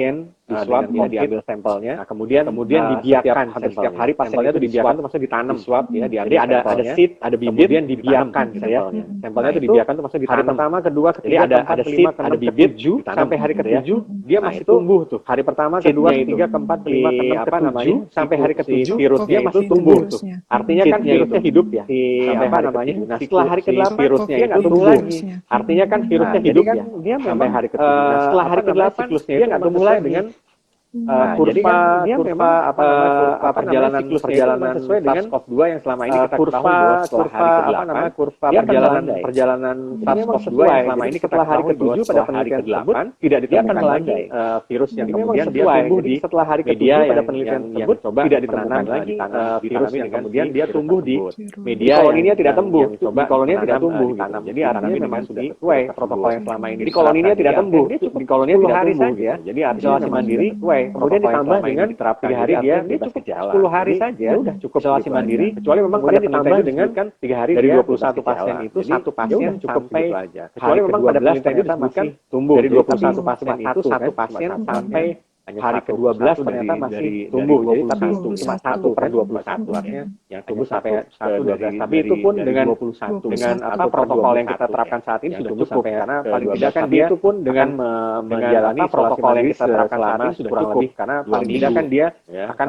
diambil sampelnya. Kemudian dibiarkan setiap hari pasiennya itu dibiarkan itu maksudnya ditanam swab ya diambil sampelnya. Jadi ada seed, ada bibit, kemudian dibiarkan sampelnya. Sampelnya itu dibiarkan itu maksudnya ditanam. Hari pertama, kedua, ketiga, ada seed, ada bibit, sampai hari ke-7 dia masih tumbuh tuh. Hari pertama, kedua, ketiga, keempat, kelima, keenam, ke-7 sampai hari ke-7 virusnya masih tumbuh tuh. Artinya kan virusnya hidup ya. Sampai hari ke-7. Nah, setelah hari ke-8 virusnya itu tumbuh lagi. Artinya kan virusnya hidup ya. Dia sampai hari ke-7. Setelah hari ke-8 siklusnya dia nggak tumbuh lagi dengan kurva perjalanan sesuai dengan SARS-CoV-2 yang selama ini kita ketahui bahwa setelah hari ke-8 kurva perjalanan SARS-CoV-2 yang selama ini kita ketahui bahwa pada penelitian tersebut tidak ditemukan lagi virus yang kemudian dia tumbuh di setelah hari ke-7 pada penelitian tersebut tidak ditemukan lagi virus yang kemudian dia tumbuh di media koloninya tidak tumbuh di koloninya tidak tumbuh gitu. Jadi artinya memang sudah sesuai protokol yang selama ini di koloninya tidak tumbuh di koloninya tidak tumbuh gitu. Jadi isolasi mandiri kemudian ditambah dengan 3 hari dia cukup 10 hari saja udah cukup isolasi mandiri kecuali memang pada ditambah dengan 3 hari dari 21 pasien itu satu pasien sampai kecuali memang pada penelitian itu disebutkan tumbuh dari 21 pasien itu satu pasien sampai hari ke-12 ternyata masih tumbuh. Jadi tapi cuma 1/21 artinya yang tumbuh sampai 1/12. Tapi itu pun dengan protokol yang kita terapkan saat ini sudah cukup karena paling tidak kan dia itu pun dengan menjalani protokol yang kita terapkan saat ini sudah kurang lebih karena paling tidak kan dia akan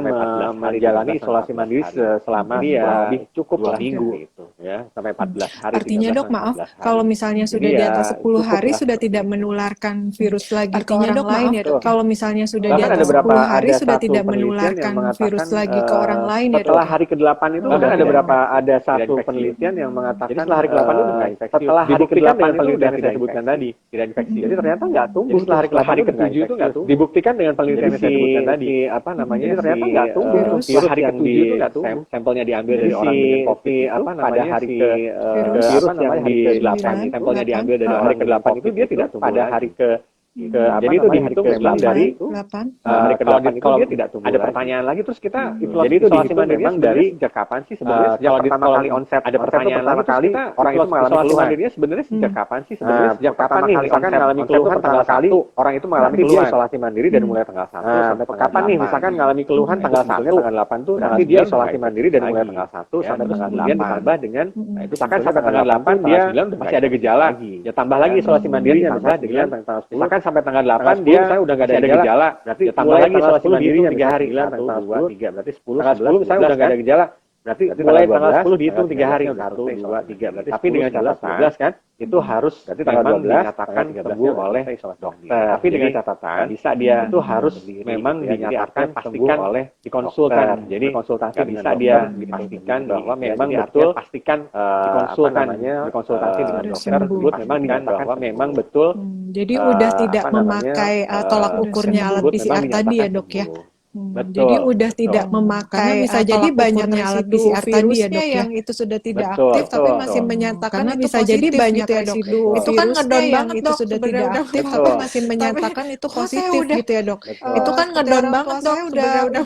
menjalani isolasi mandiri selama lebih cukup 2 minggu gitu ya sampai 14 hari. Artinya dok maaf kalau misalnya sudah di atas 10 hari sudah tidak menularkan virus lagi ke orang lain ya dok. Kalau misalnya sudah sudah di bahkan atas ada berapa 10 hari ada sudah satu tidak penelitian yang menularkan mengatakan virus lagi ke orang lain ya dok setelah ya? hari ke-8 itu bahkan ada berapa ada satu penelitian yang mengatakan jadi setelah hari ke-8 itu udah nggak infeksi. Setelah hari ke-8 dengan penelitian yang saya sebutkan tadi tidak infeksi. Jadi ternyata nggak tumbuh setelah hari ke-7 itu nggak tumbuh. Dibuktikan dengan penelitian yang saya sebutkan tadi. Apa namanya? Jadi ternyata nggak tumbuh virus hari ke-7 itu nggak tumbuh. Sampelnya diambil dari orang dengan COVID itu pada hari virus yang di-8 sampelnya diambil dari hari ke-8 itu dia tidak tumbuh pada hari jadi itu dihitung memang dari 8. hari ke-8 itu dia tidak tumbuh. Ada pertanyaan lagi terus kita jadi itu dihitung memang dari sejak kapan sih sebenarnya sejak pertama kali onset ada pertanyaan lagi kali orang itu mengalami keluhan dirinya sebenarnya sejak kapan sih sebenarnya sejak kapan nih misalkan mengalami keluhan tanggal 1 orang itu mengalami keluhan isolasi mandiri dari mulai tanggal 1 sampai kapan nih misalkan mengalami keluhan tanggal 1 tanggal 8 tuh nanti dia isolasi mandiri dari mulai tanggal 1 sampai tanggal 8 ditambah dengan misalkan sampai tanggal 8 dia masih ada gejala ya tambah lagi isolasi mandirinya misalkan dengan tanggal 10 misalkan sampai tanggal 8 dia saya udah nggak ada gejala berarti ya tambah lagi isolasi mandirinya 3 hari tanggal 2 3 berarti 10 tanggal 10 misalnya udah nggak ada gejala berarti mulai tanggal 10 dihitung 3 hari 1 2 3 berarti tapi dengan catatan 12 kan itu harus memang dinyatakan sembuh oleh dokter tapi dengan catatan bisa dia itu harus memang dinyatakan pastikan oleh dikonsulkan jadi konsultasi bisa dia dipastikan bahwa memang betul pastikan dikonsulkan dikonsultasi dengan dokter tersebut memang dinyatakan bahwa memang betul Jadi udah tidak memakai tolak ukurnya alat PCR tadi ya dok ya? Betul. Jadi udah tidak memakai Karena bisa jadi banyak alat residu PCR tadi ya dok ya? yang itu sudah tidak Betul, aktif tapi betul. masih menyatakan Karena itu bisa positif jadi banyak gitu ya dok. residu Itu kan virusnya ngedon yang banget itu dok sudah sebenarnya tidak udah aktif Betul. tapi masih menyatakan itu kok saya positif udah- gitu ya dok? Betul. Itu kan seperti ngedon orang banget tua dok saya sebenarnya udah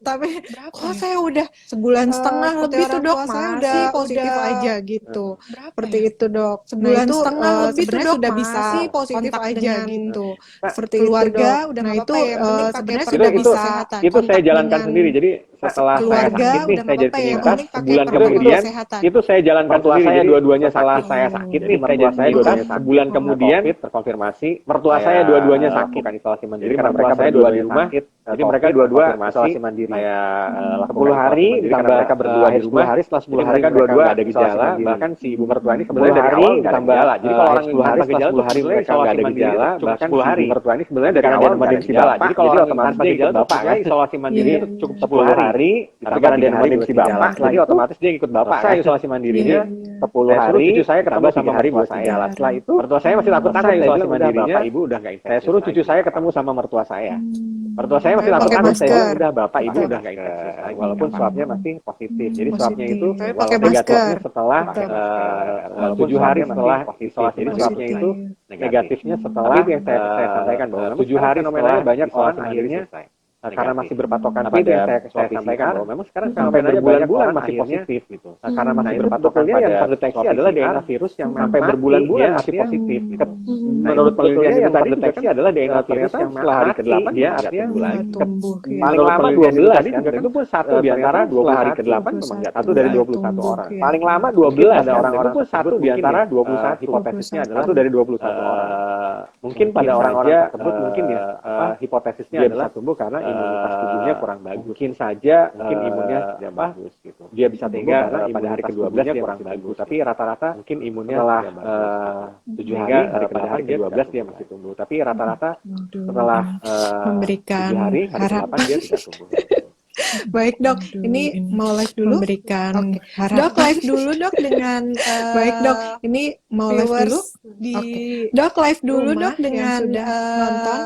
tapi berapa kok ya? saya udah Sebulan setengah seperti lebih tuh orang dok tua saya masih positif udah aja gitu. berapa Seperti ya? itu dok. Sebulan itu setengah lebih tuh sebenarnya dok sudah bisa masih positif kontak aja dengan gitu. seperti Keluarga itu dok. udah Nah nggak itu apa-apa ya, yang penting pakai sebenarnya perda sudah bisa kesehatan. itu saya kontak jalankan dengan sendiri jadi setelah saya keluarga sakit nih udah saya nggak jadi apa-apa ya, yang penyintas penting pakai sebulan protokol kemudian kesehatan. itu saya jalankan Mertua sendiri saya jadi dua-duanya setelah sakit. saya sakit Jadi nih saya mertua jadi saya penyintas dua-duanya sakit. sebulan kemudian COVID terkonfirmasi Mertua saya dua-duanya sakit. melakukan isolasi mandiri Jadi karena mertua mereka saya berdua di dua-duanya rumah sakit. jadi COVID mereka dua-dua terkonfirmasi. isolasi mandiri saya 10 hari ditambah mereka berdua di 10 rumah hari setelah 10 jadi hari mereka mereka dua-dua nggak ada isolasi gejala mandiri. Bahkan si ibu mertua ini 10 sebenarnya dari hari awal nggak ada ditambah gejala jadi kalau orang 10 hari setelah 10 hari sebenarnya mereka nggak ada isolasi mandiri gejala cukup bahkan 10 hari si ibu mertua ini sebenarnya dari karena awal dia nggak ada nemenin si gejala bapak jadi kalau jadi otomatis otomatis dia dia ikut bapak kan isolasi mandiri Iya. itu cukup 10 hari tapi ditambah karena dia nemenin nemenin si si bapak bapak jadi otomatis dia ikut bapak selesai kan isolasi mandirinya 10 saya suruh hari cucu saya ketemu ditambah sama 3 hari mertua buat saya gejala. setelah itu mertua saya masih takut-takut Selesai, saya isolasi bilang udah mandirinya. bapak ibu udah nggak infeksi Saya suruh cucu saya ketemu sama mertua saya. Mertua saya masih Tapi pakai takut-takut saya bilang masker. udah bapak ibu Betul. udah nggak infeksi walaupun swabnya masih positif. Jadi Positif. swabnya itu Tapi pakai walaupun negatifnya masker. setelah Betul. walaupun 7 hari setelah isolasi. Jadi swabnya itu negatifnya setelah tapi itu yang saya sampaikan bahwa 7 hari fenomenanya setelah banyak orang isolasi akhirnya selesai. karena masih berpatokan Tapi itu yang pada saya swab sampaikan PCR bahwa memang sekarang sampai fenomenanya berbulan-bulan banyak orang masih akhirnya positif gitu. karena masih Nah, itu berpatokan sebetulnya pada yang terdeteksi swab adalah PCR, DNA virus yang sampai mati, berbulan-bulan dia masih artinya positif. menurut penelitian yang yang tadi terdeteksi juga adalah DNA ternyata virus yang setelah hari mati, ke-8 dia nggak artinya tumbuh lagi. Nggak tumbuh ya. Paling lama penelitian 12 tadi kan juga itu pun satu di antara ternyata 20 hari setelah ke-8 hari memang nggak satu tumbuh dari lagi. 21 tumbuh, orang. ya. Paling lama Mungkin 12 pada orang-orang itu pun satu tersebut di mungkin antara ya, 21 hipotesisnya adalah satu dari 21 orang. Mungkin pada orang-orang tersebut mungkin ya hipotesisnya dia adalah bisa tumbuh karena imunitas tubuhnya kurang bagus. mungkin saja mungkin imunnya tidak bagus gitu. dia bisa tumbuh Sehingga karena pada hari ke-12 dia kurang kurang bagus. bagus tapi rata-rata mungkin imunnya Setelah, setelah 7 sehingga hari pada hari dia ke-12 tidak dia tumbuh masih tumbuh tapi rata-rata Aduh. setelah Memberikan 7 hari hari harapan. ke-8 dia tidak tumbuh. Baik dok, Aduh, ini mau live dulu. memberikan Oke. harapan. Dok live dulu dok dengan Baik dok, ini mau live dulu viewers di Oke. dok live dulu rumah dok dengan yang sudah nonton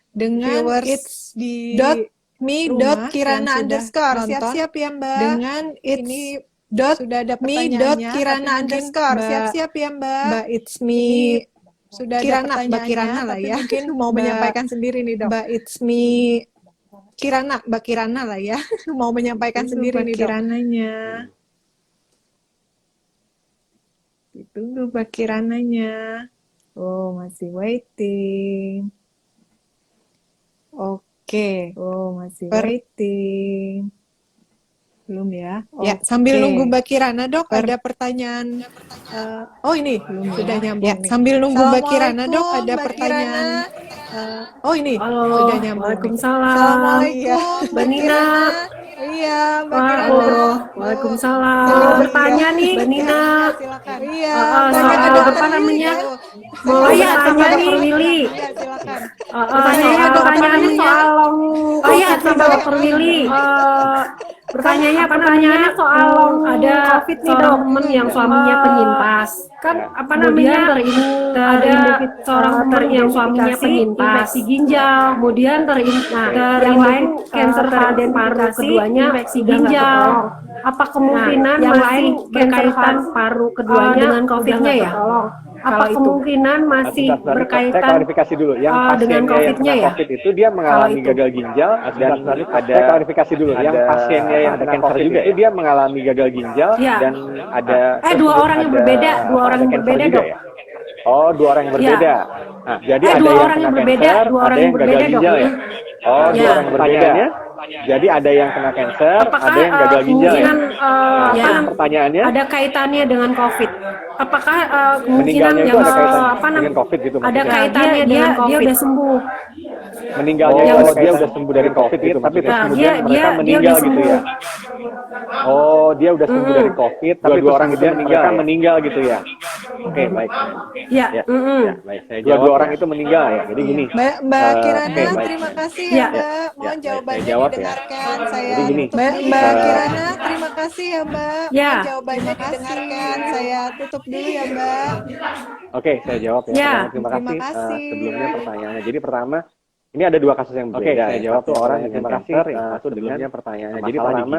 dengan viewers it's di dot me rumah dot yang kirana sudah underscore nonton siap-siap ya mbak dengan it's ini dot sudah ada me dot pertanyaannya kirana tapi mungkin underscore Mbak siap-siap ya mbak Mbak it's me ini sudah ada Kirana, Mbak pertanyaannya Kirana lah tapi ya. mungkin mau Mbak- menyampaikan sendiri nih dok. Mbak it's me Kirana, Mbak Kirana lah ya, mau menyampaikan Tunggu sendiri Mbak nih dok. Kirananya. Ditunggu Mbak Kirananya. Oh, masih waiting. Oke. Oh, masih waiting. Belum ya? Ya, sambil Oke. nunggu Mbak Kirana dok, ada pertanyaan. Oh ini Belum sudah ya. nyambung Ya, nih. sambil nunggu Mbak Kirana dok, Assalamualaikum, ada Mbak pertanyaan. Oh ini Halo, sudah nyambung nih. Waalaikumsalam. Assalamualaikum Mbak Mbak Nina. Kirana. Iya Mbak Kirana. Halo, Waalaikumsalam. Saya Mau mau bertanya nih, Mbak Nina. Silakan. Iya, soal banyak ada apa pertanyaan namanya? tuh. Mau Saya bertanya sama nih. Dokter Willy. Iya, silakan. Pertanyaannya soal Dr. Willy. Pertanyaannya soal ada seorang teman yang suaminya penyintas. Kan apa namanya ada seorang teman yang suaminya penyintas infeksi ginjal, kemudian yang lain kanker paru, keduanya infeksi ginjal. Apa kemungkinan yang lain berkaitan paru keduanya dengan COVID-nya ya? Apa kemungkinan masih berkaitan saya klarifikasi dulu yang dengan pasiennya yang COVID-nya kena ya? COVID itu dia mengalami gagal ginjal dan ada saya klarifikasi dulu yang pasiennya yang kena kanker juga itu dia mengalami gagal ginjal dan ada dua orang yang berbeda dok. ya? Oh, dua orang yang berbeda. Nah, jadi ada dua yang orang yang kena berbeda, kanker, dua orang ada yang yang gagal berbeda, ginjal dok. ya? Oh, dua orang yang berbeda. Jadi ada yang kena kanker, Apakah ada yang gagal ginjal ya? Pertanyaannya ada kaitannya dengan COVID? Apakah kemungkinan meninggalnya itu yang ada kaitan dengan COVID gitu ada maksudnya? kaitannya dengan COVID? Dia udah sembuh. Meninggalnya itu dia udah sembuh dari COVID gitu tapi terus kemudian mereka meninggal gitu ya? Oh, dia udah sembuh dari COVID, tapi dua orang itu mereka meninggal gitu ya? Oke, baik. Ya, baik. Dua orang itu meninggal ya. Jadi gini. Mbak Kirana, oke, baik. terima kasih ya Mbak. Mohon baik, jawabannya saya jawab ya. didengarkan. Saya Jadi gini. Mbak Kirana, terima kasih ya Mbak. Ya. Mohon jawabannya didengarkan. Saya tutup dulu ya Mbak. Oke, saya jawab ya. Ya. Terima Terima kasih. kasih. Sebelumnya pertanyaannya. Jadi pertama, ini ada dua kasus yang berbeda. Saya jawab tuh orang dengan kanker, yang satu sebelumnya pertanyaannya. Jadi pertama,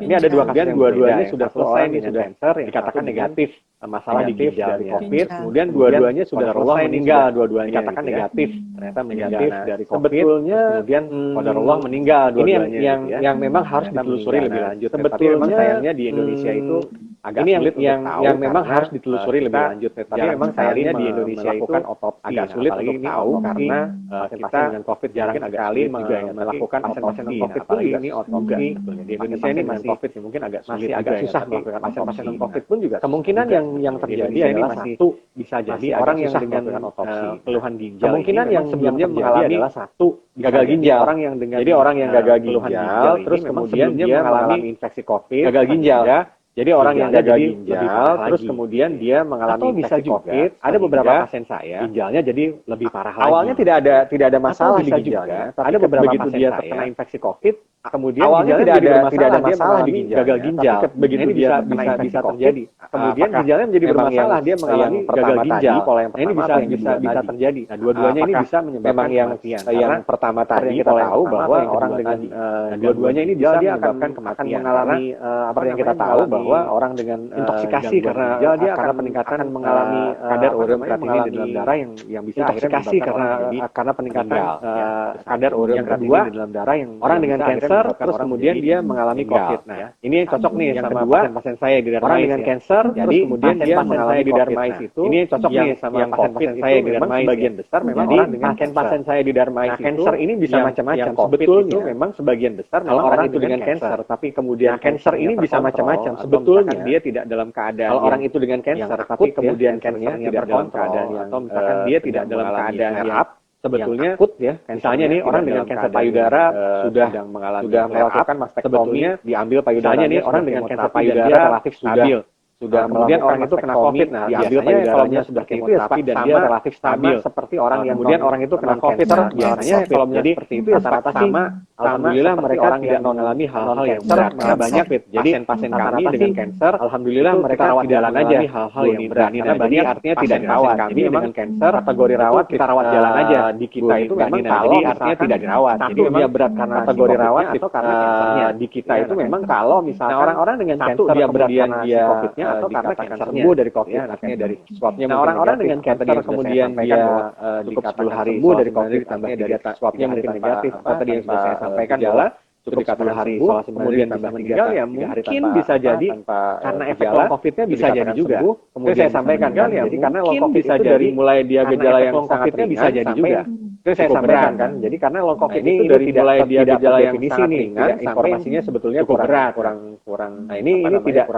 ini ada dua kasus yang dua-duanya sudah selesai, ini sudah kanker, dikatakan negatif masalah di ginjal dari COVID. Kemudian dua-duanya sudah selesai meninggal, dua-duanya dikatakan negatif, ternyata negatif dari COVID. Sebetulnya kemudian qadarullah meninggal dua-duanya. Ini yang memang harus ditelusuri lebih lanjut. Sebetulnya sayangnya di Indonesia itu agak sulit yang memang harus ditelusuri lebih lanjut. Tapi memang sayangnya di Indonesia itu agak sulit untuk tahu karena kita dengan COVID jarang sekali melakukan pasien-pasien COVID pun ini otopsi. Di Indonesia ini masih COVID mungkin agak sulit, agak susah melakukan pasien-pasien COVID pun juga kemungkinan yang terjadi adalah satu bisa jadi orang yang dengan keluhan ginjal kemungkinan yang sebelumnya mengalami adalah satu gagal ginjal orang yang dengan jadi orang yang gagal ginjal terus kemudian dia mengalami infeksi COVID gagal ginjal ya. Jadi orang yang gagal ginjal, terus kemudian dia mengalami infeksi COVID. Ada beberapa pasien saya ginjalnya jadi lebih parah lagi. Awalnya tidak ada masalah di ginjalnya, tapi ada beberapa begitu dia terkena infeksi COVID, kemudian awalnya tidak ada masalah di ginjal, gagal ginjal. Begitu dia bisa terjadi. Kemudian ginjalnya menjadi bermasalah, dia mengalami gagal ginjal. Pola yang pertama ini bisa terjadi. Nah, dua-duanya ini bisa menyebabkan kematian. Yang pertama tadi kita tahu bahwa orang dengan dua-duanya ini dia akan mengalami apa yang kita tahu bahwa orang dengan intoksikasi karena peningkatan mengalami kadar ureum kreatinin di dalam darah yang bisa intoksikasi karena peningkatan kadar ureum kreatinin di dalam darah yang orang dengan kanker terus kemudian dia mengalami COVID. Nah, ini cocok nih sama pasien saya di Darmais. Orang dengan kanker terus kemudian dia mengalami di Darmais itu. Ini cocok nih sama pasien saya di Darmais. Sebagian besar memang orang dengan pasien saya di Darmais itu. Kanker ini bisa macam-macam. Sebetulnya memang sebagian besar memang orang itu dengan kanker, tapi kemudian kanker ini bisa macam-macam. Sebetulnya dia tidak dalam keadaan kalau orang itu dengan kanker tapi kemudian kankernya tidak dalam keadaan yang atau misalkan dia tidak dalam keadaan yang sebetulnya akut ya misalnya nih orang dengan kanker payudara sudah melakukan mastektomi diambil payudaranya nih orang dengan kanker payudara relatif stabil sudah kemudian orang itu kena COVID, nah diambil payudaranya sudah kemoterapi dan dia relatif stabil seperti orang yang kemudian orang itu kena COVID biasanya kalau menjadi seperti itu rata-rata sama alhamdulillah mereka tidak mengalami hal-hal yang berat banyak jadi pasien kami dengan kanker alhamdulillah mereka tidak mengalami hal-hal yang berat karena banyak artinya tidak dirawat jadi dengan kanker kategori rawat kita rawat jalan aja di kita itu memang kalau artinya tidak dirawat jadi dia berat karena kategori rawat atau karena kankernya di kita itu memang kalau misalnya orang-orang dengan kanker dia berat karena COVID-nya atau karena kanker sembuh dari COVID, artinya dari swabnya. Nah orang-orang dengan kanker kemudian dia cukup 10 hari sembuh dari COVID, ditambah dari swabnya mungkin negatif. Tadi yang sudah saya sampaikan adalah cukup 10 hari isolasi kemudian tambah meninggal ya mungkin bisa jadi karena efek long COVID-nya bisa jadi juga. Kemudian saya sampaikan kan jadi karena long COVID bisa jadi mulai dia gejala yang sangat ringan bisa jadi juga. Itu saya sampaikan kan. Jadi karena long COVID ini dari mulai dia gejala yang sangat ringan informasinya sebetulnya kurang. Nah ini tidak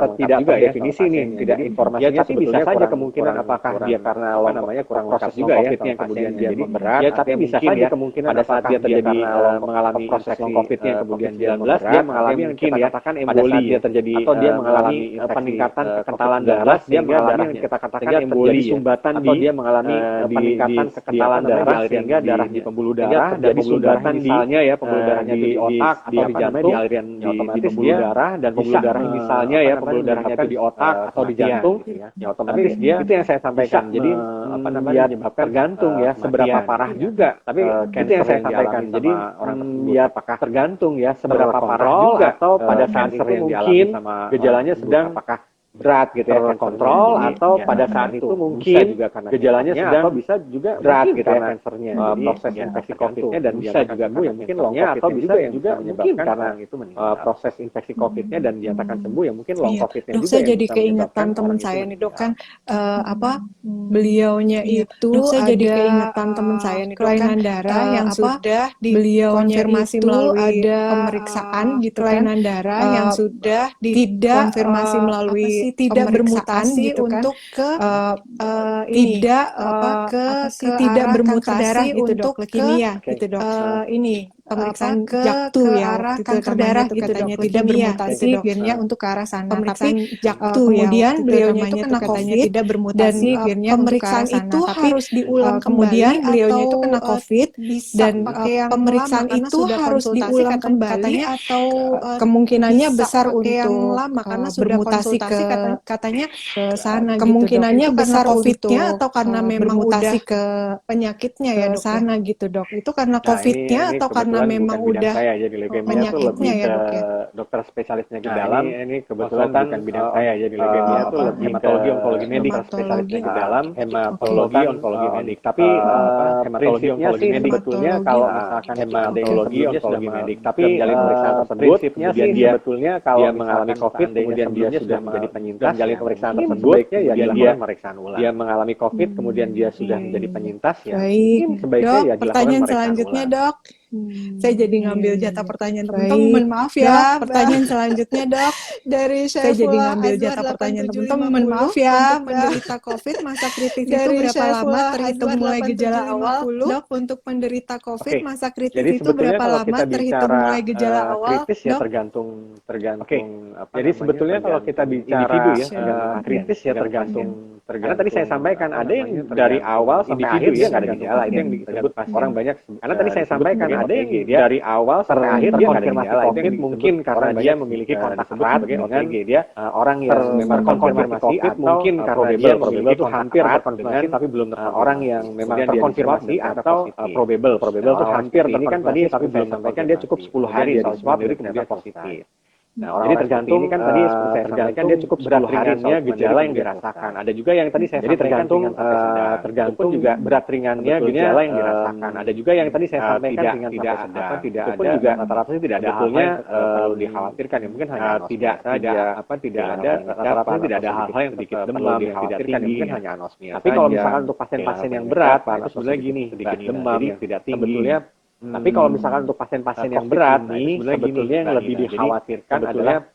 definisi nih, tidak informasinya tapi bisa saja kemungkinan apakah dia karena kurang proses juga ya yang kemudian dia berat. Ya tapi bisa saja kemungkinan pada saat dia terjadi mengalami proses long COVID-nya kemudian 19 dia mengalami yang kita katakan emboli dia terjadi atau dia mengalami peningkatan kekentalan darah dia mengalami yang kita katakan emboli sumbatan atau dia mengalami peningkatan kekentalan darah sehingga darah di pembuluh darah dan pembuluh darah misalnya ya pembuluh darahnya di otak atau di jantung, di aliran di pembuluh darah dan pembuluh darah misalnya ya pembuluh darahnya di otak atau di jantung, ya otomatis dia itu yang saya sampaikan. Jadi dia tergantung ya seberapa parah juga. Tapi itu yang saya sampaikan. Jadi orang dia apakah tergantung ya seberapa parah juga atau pada saat itu mungkin gejalanya sedang apakah berat gitu ya terkontrol atau pada saat itu mungkin gejalanya sedang atau bisa juga berat gitu ya kansernya proses infeksi COVID-nya dan bisa juga yang mungkin long COVID atau bisa juga mungkin karena itu proses infeksi COVID-nya dan dinyatakan sembuh ya mungkin long COVID-nya Dok, juga saya yang jadi bisa keingetan menyebabkan teman orang saya itu nih dok meninggal. kan beliaunya itu Dok, saya jadi ada keingetan teman saya nih dok kelainan kan darah yang sudah beliaunya dikonfirmasi itu melalui ada pemeriksaan gitu kan kelainan darah yang sudah dikonfirmasi melalui tidak pemeriksaan bermutasi gitu kan untuk ke tidak arah bermutasi kanker darah gitu untuk dok, leukemia Oke. gitu dok. Pemeriksaan ke jaktu ya arah waktu itu kanker namanya darah tuh gitu katanya dok, tidak leukemia bermutasi gitu dok. virnya untuk ke arah sana. Pemeriksaan Tapi jaktu ya, kemudian waktu itu beliaunya itu namanya kena tuh COVID COVID, tidak dan bermutasi virnya untuk ke arah pemeriksaan sana. itu Tapi harus diulang kemudian kembali beliaunya itu atau kena COVID bisa dan pakai yang pemeriksaan lama karena itu sudah harus konsultasi diulang katanya kembali atau kemungkinannya bisa besar pakai yang untuk lama karena sudah bermutasi konsultasi katanya ke sana gitu dok. kemungkinannya Itu karena besar COVID-nya untuk atau karena memang bermutasi udah ke penyakitnya ya ke dok ya. sana gitu dok. Itu karena Nah, COVID-nya ini atau karena kebetulan memang bukan bidang udah saya, jadi leukemia itu lebih penyakitnya ya ke dok ya. dokter spesialisnya ke Nah, dalam. Ini kebetulan bukan bidang saya, jadi leukemia itu lebih hematologi onkologi medik, spesialisnya ke dalam hematologi onkologi medik. Tapi hematologi onkologi medik sebetulnya kalau misalkan hematologi onkologi medik, tapi jalin pemeriksaan tersebut kemudian dia sebetulnya kalau dia mengalami COVID kemudian dia sudah menjadi penyintas, jalin pemeriksaan tersebut kemudian dia pemeriksaan ulang. Dia mengalami COVID kemudian dia sudah menjadi penyintas ya. Baik, Mungkin sebaiknya dok, ya dilakukan pertanyaan pemeriksaan selanjutnya ulang. dok. Saya jadi ngambil Iya, jatah iya. pertanyaan Baik, teman-teman, maaf ya. dok. Pertanyaan selanjutnya dok. Dari Saya jadi Syaifullah ngambil Azwar jatah pertanyaan teman-teman. 8750 Maaf ya. untuk penderita COVID masa kritis itu Dari berapa lama Syaifullah terhitung Azwar mulai gejala awal? 8750. Dok, untuk penderita COVID Oke. masa kritis Jadi itu sebetulnya berapa kalau lama kita terhitung bicara mulai gejala awal? kritis ya Dok, tergantung apa jadi sebetulnya kalau kita bicara individu ya, kritis ya tergantung karena tadi saya sampaikan ada yang dari awal sampai akhir dia nggak ada gejala, itu yang disebut orang banyak. Karena tadi saya sampaikan ada yang dari awal sampai akhir dia nggak ada gejala, itu yang mungkin karena dia memiliki kontak erat dengan dia orang yang memang terkonfirmasi atau mungkin karena dia memiliki hampir terkonfirmasi tapi belum orang yang memang terkonfirmasi atau probable itu hampir ini kan tadi tapi belum sampaikan dia cukup 10 hari dari swab jadi kemudian positif. Nah, jadi tergantung ini kan tadi seperti saya sampaikan dia cukup berat ringannya gejala yang dirasakan. Ada juga yang tadi saya sampaikan tergantung juga berat ringannya gejala yang dirasakan. Ada juga yang tadi saya sampaikan ringan sampai sedang. Tidak ada juga rata-rata tidak ada sebetulnya perlu dikhawatirkan ya mungkin hanya tidak ada rata-rata tidak ada hal-hal yang sedikit demam yang tidak tinggi mungkin hanya anosmia. Tapi kalau misalkan untuk pasien-pasien yang berat itu sebenarnya gini sedikit demam yang tidak tinggi sebetulnya. Tapi kalau misalkan untuk pasien-pasien yang berat nih, sebetulnya yang lebih dikhawatirkan adalah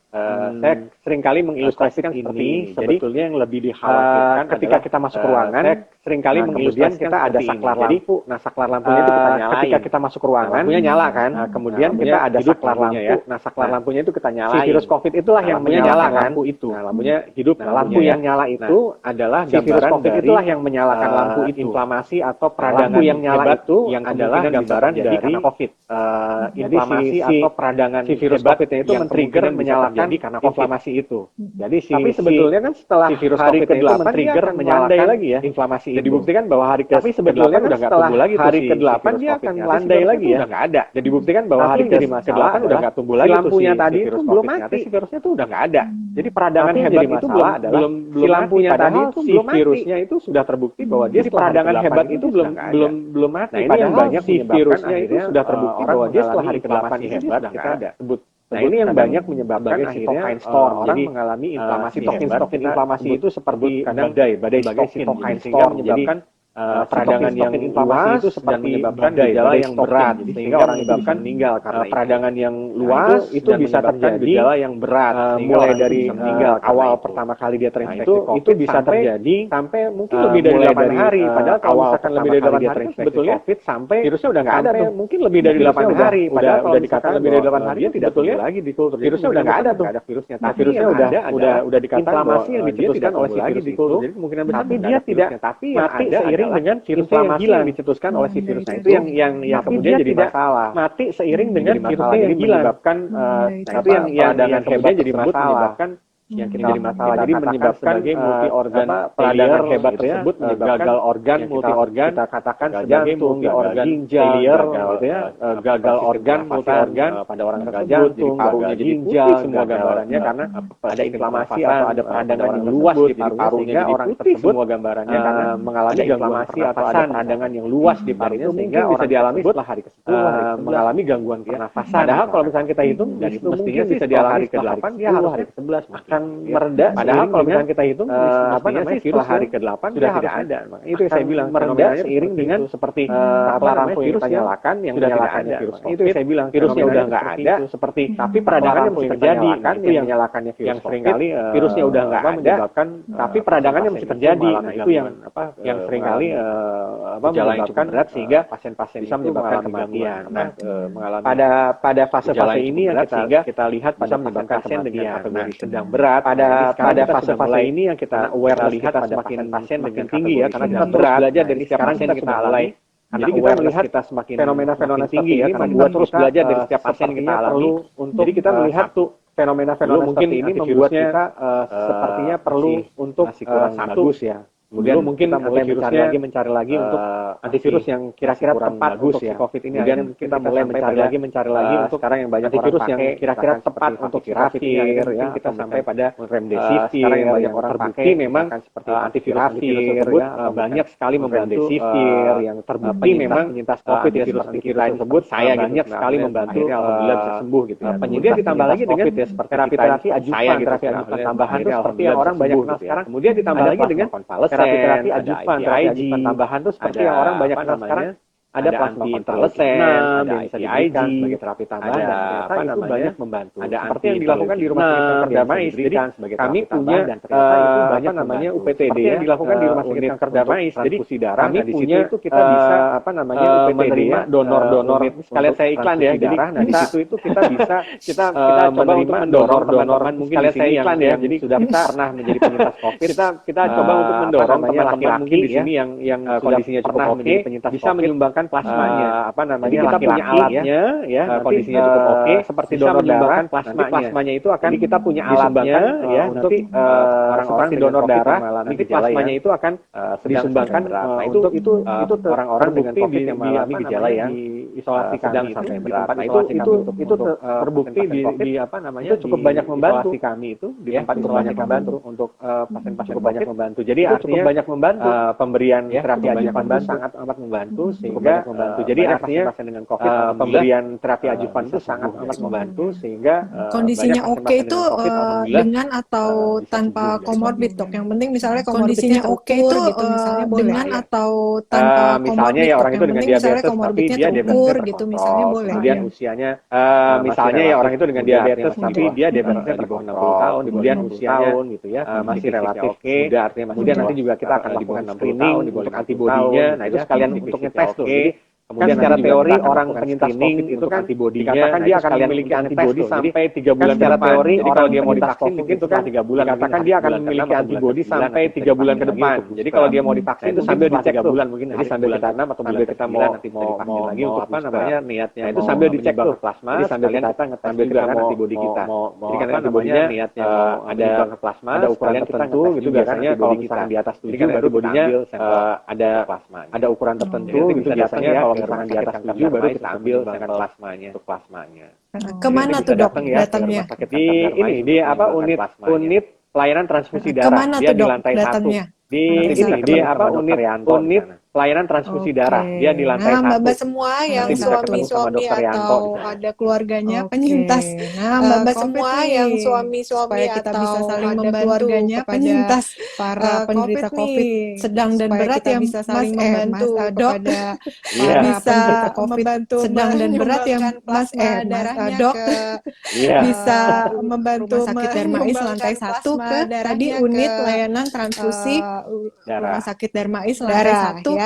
saya seringkali mengilustrasikan seperti ini. Sebetulnya yang lebih dikhawatirkan ketika kita masuk ke ruangan, saya seringkali mengilustrasikan kita ada saklar lampu. Nah, saklar lampunya itu kita nyalain. Ketika kita masuk ke ruangan, lampunya nyala kan. Kemudian kita ada saklar lampu. Nah, saklar lampunya itu kita nyalain. Si virus COVID itulah yang menyalakan lampu itu. Nah, lampunya hidup. Nah, lampu yang nyala itu adalah si virus COVID itulah yang menyalakan lampu itu. Inflamasi atau peradangan yang nyala itu yang adalah gambaran dari COVID. Inflamasi atau peradangan si virus COVID-nya itu men-trigger menyalakan karena inflamasi itu. Jadi tapi sebetulnya kan setelah si virus hari ke-8 men-trigger menyalakan lagi ya inflamasi itu. Jadi dibuktikan bahwa hari ke-8 tapi sebetulnya udah nggak tumbuh lagi hari ke-8 dia akan landai lagi ya. Udah nggak ada. Jadi dibuktikan bahwa hari ke-8 udah nggak tumbuh lagi lampunya tadi itu belum mati. Si virusnya itu udah nggak ada. Jadi peradangan hebat itu belum si lampunya tadi itu si virusnya itu sudah terbukti bahwa dia peradangan hebat itu belum mati. Nah, ini yang banyak si virusnya itu sudah terbukti bahwa dia setelah hari ke-8 hebat kita sebut. Nah, ini yang banyak menyebabkan cytokine storm. Orang mengalami inflamasi sitokin inflamasi itu seperti badai cytokine storm menyebabkan peradangan yang luas itu seperti menyebabkan gejala yang berat sehingga orang menyebabkan meninggal karena peradangan yang luas itu bisa terjadi gejala yang berat mulai dari meninggal awal pertama kali dia terinfeksi itu bisa terjadi sampai mungkin lebih dari 8 hari padahal kalau misalkan lebih dari 8 hari sebetulnya COVID sampai virusnya udah nggak ada tuh mungkin lebih dari 8 hari padahal kalau dikatakan lebih dari 8 hari dia tidak tumbuh lagi di kultur virusnya udah nggak ada tuh virusnya tapi virusnya udah dikatakan inflamasi yang dicetuskan oleh si virus itu jadi kemungkinan besar tapi dia tidak mati seiring seiring dengan virusnya yang hilang dicetuskan oleh si virusnya itu yang kemudian jadi masalah. Mati seiring dengan virusnya yang hilang menyebabkan tapi yang kemudian jadi masalah yang kita jadi masalah. Jadi menyebabkan multi organ peradangan hebat tersebut menyebabkan gagal organ, multi organ, kita katakan sebagai multi organ ginjal, gitu ya, gagal organ, multi organ pada orang tersebut, jadi parunya jadi ginjal, semua gambarannya karena ada inflamasi atau ada peradangan yang luas di parunya, sehingga orang tersebut semua gambarannya karena mengalami inflamasi atau ada peradangan yang luas di parunya, sehingga bisa dialami setelah hari ke-10 mengalami gangguan pernafasan. Padahal kalau misalnya kita hitung, dan itu mestinya bisa dialami hari ke-8, dia harus hari ke-11 akan mereda. Padahal kalau misalnya kita hitung setelah hari ke-8 sudah tidak ada. Itu yang saya bilang mereda seiring dengan seperti lampu virus kita nyalakan yang sudah tidak ada. Itu yang saya bilang virusnya udah nggak ada seperti tapi peradangan yang mesti terjadi itu yang menyalakannya virus yang seringkali virusnya udah nggak menyebabkan tapi peradangan yang mesti terjadi. Nah itu yang seringkali menyebabkan berat sehingga pasien-pasien bisa menyebabkan kematian. Pada fase-fase ini yang kita lihat bisa menyebabkan pasien dengan kategori sedang berat. Pada fase-fase ini yang kita aware melihat semakin pasien dengan tinggi ya, karena kita terus belajar dari setiap pasien kita alami. Jadi kita melihat kita semakin fenomena-fenomena tinggi ya, karena kita terus belajar dari setiap pasien kita alami. Jadi kita melihat tuh fenomena-fenomena mungkin ini membuat kita sepertinya perlu untuk bagus ya. Kemudian mungkin kita mulai mencari lagi untuk antivirus yang kira-kira tepat untuk si COVID ini. Kemudian kita mulai mencari lagi untuk sekarang yang banyak antivirus yang kira-kira tepat untuk si COVID ini. Ya, kita sampai pada remdesivir. Sekarang yang banyak orang terbukti memang seperti antivirus tersebut banyak sekali membantu yang terbukti memang penyintas COVID ya seperti kita tersebut saya banyak sekali membantu alhamdulillah bisa sembuh gitu ya. Kemudian ditambah lagi dengan terapi-terapi ajuvan, terapi ajuvan tambahan itu seperti yang orang banyak kenal sekarang. Kemudian ditambah lagi dengan terapi ajuvan, terapi tambahan itu seperti yang orang banyak kenal sekarang. Ada plasma konvalesen, ada IgG sebagai terapi tambahan, dan ternyata itu banyak membantu. Ada seperti yang dilakukan di rumah sakit Kanker Darmais. Jadi kami punya banyak namanya UPTD yang dilakukan di rumah sakit Kanker Darmais. Jadi kami punya itu kita bisa menerima donor-donor. Sekalian saya iklan ya. Jadi di situ itu kita bisa kita coba untuk mendorong teman-teman mungkin di sini yang jadi sudah pernah menjadi penyintas COVID. Kita coba untuk mendorong teman-teman mungkin di sini yang kondisinya cukup oke bisa menyumbangkan plasmanya, jadi kita punya alatnya ya, kondisinya cukup oke, seperti donor darah, plasmanya itu akan jadi kita punya alatnya ya, nanti orang-orang donor darah, nanti plasmanya itu akan disumbangkan itu orang-orang dengan COVID yang mengalami gejala yang isolasi sedang sampai berat. Nah itu terbukti di apa namanya itu cukup banyak membantu kami itu di tempat banyak membantu untuk pasien-pasien cukup banyak membantu. Jadi cukup banyak membantu pemberian terapi ajuvan sangat amat membantu sehingga jadi artinya pasien dengan COVID pemberian terapi ajuvan itu sangat amat membantu sehingga kondisinya oke itu dengan atau tanpa komorbid dok. Yang penting misalnya kondisinya oke itu gitu, misalnya dengan atau tanpa misalnya ya orang itu dengan diabetes tapi dia terukur gitu misalnya boleh. Kemudian usianya misalnya ya orang itu dengan diabetes tapi dia diabetesnya di bawah 60 tahun, kemudian usianya gitu ya masih relatif muda, artinya kemudian nanti juga kita akan lakukan screening untuk antibodinya. Nah itu sekalian untuk ngetes tuh. Kemudian secara teori orang penyintas COVID itu kan dikatakan dia akan memiliki antibodi sampai 3 bulan secara teori orang dia mau divaksin mungkin itu kan 3 bulan dikatakan dia akan memiliki antibodi sampai 3 bulan ke depan. Jadi kalau dia mau divaksin itu sambil dicek 3 bulan mungkin jadi sambil kita tanam atau sambil kita mau mau lagi untuk apa namanya niatnya itu sambil dicek tuh plasma jadi sambil kita sambil kita antibodi kita. Jadi kan antibodinya niatnya ada plasma ada ukuran tertentu gitu biasanya kalau misalkan di atas 7 baru bodinya ada plasma. Ada ukuran tertentu gitu biasanya kalau misalkan di atas 7 baru kita ambil sampel plasmanya untuk plasmanya. Kemana tuh dok datangnya? Di apa unit pelayanan transfusi darah. Kemana Dia tuh di dok lantai 1. datangnya? Di apa unit pelayanan transfusi darah. Dia di lantai 1. Nah, Mbak semua yang suami-suami atau ada keluarganya penyintas. Nah, Mbak semua yang suami-suami kita atau bisa saling ada membantu keluarganya kepada penyintas para penderita COVID sedang dan supaya berat kita yang bisa saling Mas membantu Dok kepada bisa membantu sedang dan berat yang Mas darahnya Dok bisa membantu Rumah Sakit Darmais lantai 1 ke tadi unit layanan transfusi Rumah Sakit Darmais lantai 1 ke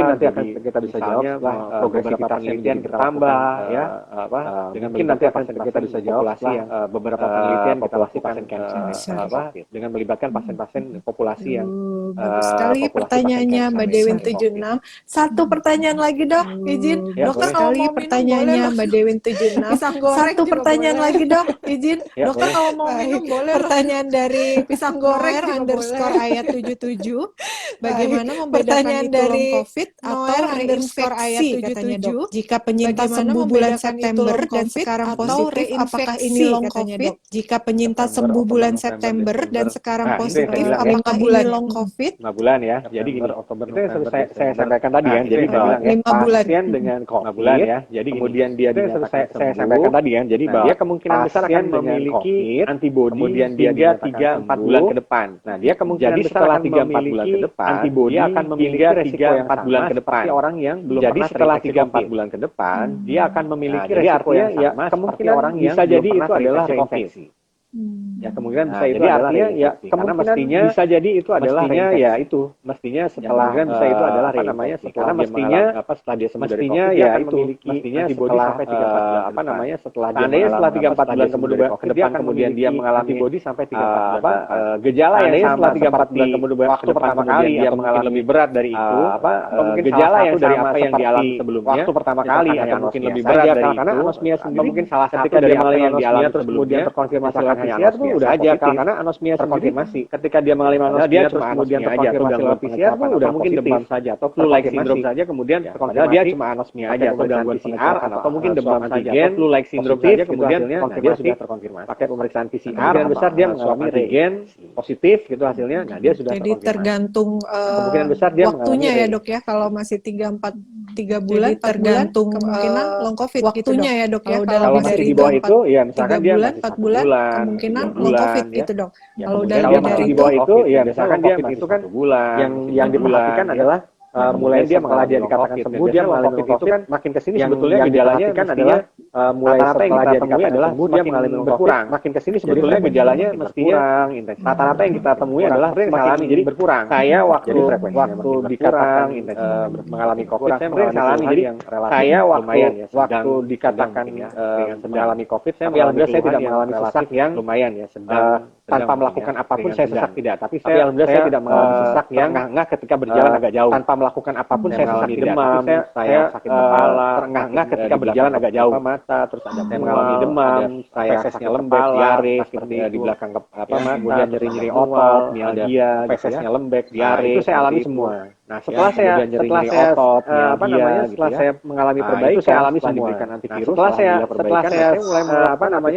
mungkin nanti akan kita bisa jawab setelah progresivitas penelitian kita tambah, dengan mungkin nanti akan kita bisa jawab beberapa penelitian kita lakukan dengan melibatkan pasien-pasien populasi yang bagus sekali pertanyaannya Mbak Dewin 76. Satu pertanyaan lagi dok, izin. Dokter kalau mau pertanyaannya Mbak Dewin 76. Satu pertanyaan lagi dok, izin. Dokter kalau mau minum boleh. Pertanyaan dari pisang goreng underscore ayat 77. Bagaimana membedakan itu long COVID atau reinfeksi katanya dok? Jika penyintas sembuh bulan September dan sekarang positif, apakah ini long COVID? Jika penyintas sembuh bulan September dan sekarang positif, apakah ini long COVID? 5 bulan ya. Jadi gini, Oktober itu saya sampaikan tadi kan. Jadi bahwa 5 bulan pasien dengan COVID 5 bulan ya. Jadi kemudian dia saya sampaikan tadi kan. Jadi bahwa dia kemungkinan besar akan memiliki antibodi kemudian dia 3-4 bulan ke depan. Nah, dia kemungkinan jadi setelah 3-4 bulan ke depan antibodi dia akan memiliki resiko yang 4 bulan ke depan. Orang yang belum jadi setelah 3-4 bulan ke depan dia akan memiliki resiko yang sama kemungkinan orang yang bisa jadi itu adalah infeksi. Ya kemungkinan bisa itu adalah ya karena mestinya bisa jadi itu adalah ya itu mestinya setelah bisa itu adalah apa namanya setelah mestinya setelah dia sembuh dari COVID ya itu mestinya setelah apa namanya setelah dia setelah 3-4 bulan kemudian ke depan kemudian dia mengalami antibodi sampai 3-4 gejala yang setelah 3-4 bulan kemudian waktu pertama kali dia mengalami lebih berat dari itu gejala yang dari apa yang dialami sebelumnya waktu pertama kali akan mungkin lebih berat dari itu karena anosmia sendiri mungkin salah satu dari apa yang dialami sebelumnya terkonfirmasi PCR itu udah aja karena anosmia terkonfirmasi. Ketika dia mengalami anosmia terus kemudian terkonfirmasi lewat PCR pun udah mungkin demam saja atau flu-like syndrome saja kemudian terkonfirmasi dia cuma anosmia aja atau gangguan PCR atau mungkin demam saja atau flu-like syndrome saja kemudian dia sudah terkonfirmasi. Pakai pemeriksaan PCR besar dia mengalami regen positif gitu hasilnya. Nah, dia sudah jadi tergantung kemungkinan besar dia waktunya ya dok ya kalau masih 3 bulan tergantung kemungkinan long COVID waktunya ya dok ya kalau masih di bawah itu ya misalkan dia 4 bulan kemungkinan long COVID gitu dok. Kalau udah masih di bawah itu ya misalkan dia itu kan yang diperhatikan adalah mulai dia setelah dia dikatakan sembuh dia mengalami COVID itu kan makin kesini sebetulnya gejalanya kan adalah mulai setelah dia temui adalah dia mengalami berkurang makin kesini sebetulnya gejalanya mestinya rata-rata yang kita temui adalah mengalami jadi berkurang saya waktu dikatakan mengalami COVID saya mengalami jadi saya waktu dikatakan mengalami COVID saya alhamdulillah saya tidak mengalami sesak yang lumayan ya sedang tanpa melakukan apapun saya sesak tidak tapi saya alhamdulillah saya tidak mengalami sesak yang enggak ketika berjalan agak jauh tanpa melakukan apapun saya sesak demam saya sakit kepala terengah-engah ketika berjalan agak jauh mata terus ada saya mengalami demam saya fesesnya lembek diare seperti di belakang mata kemudian nyeri-nyeri otot mialgia fesesnya lembek diare itu saya alami semua. Nah, setelah saya otot, setelah saya mengalami perbaikan, itu saya alami semua. Setelah saya mulai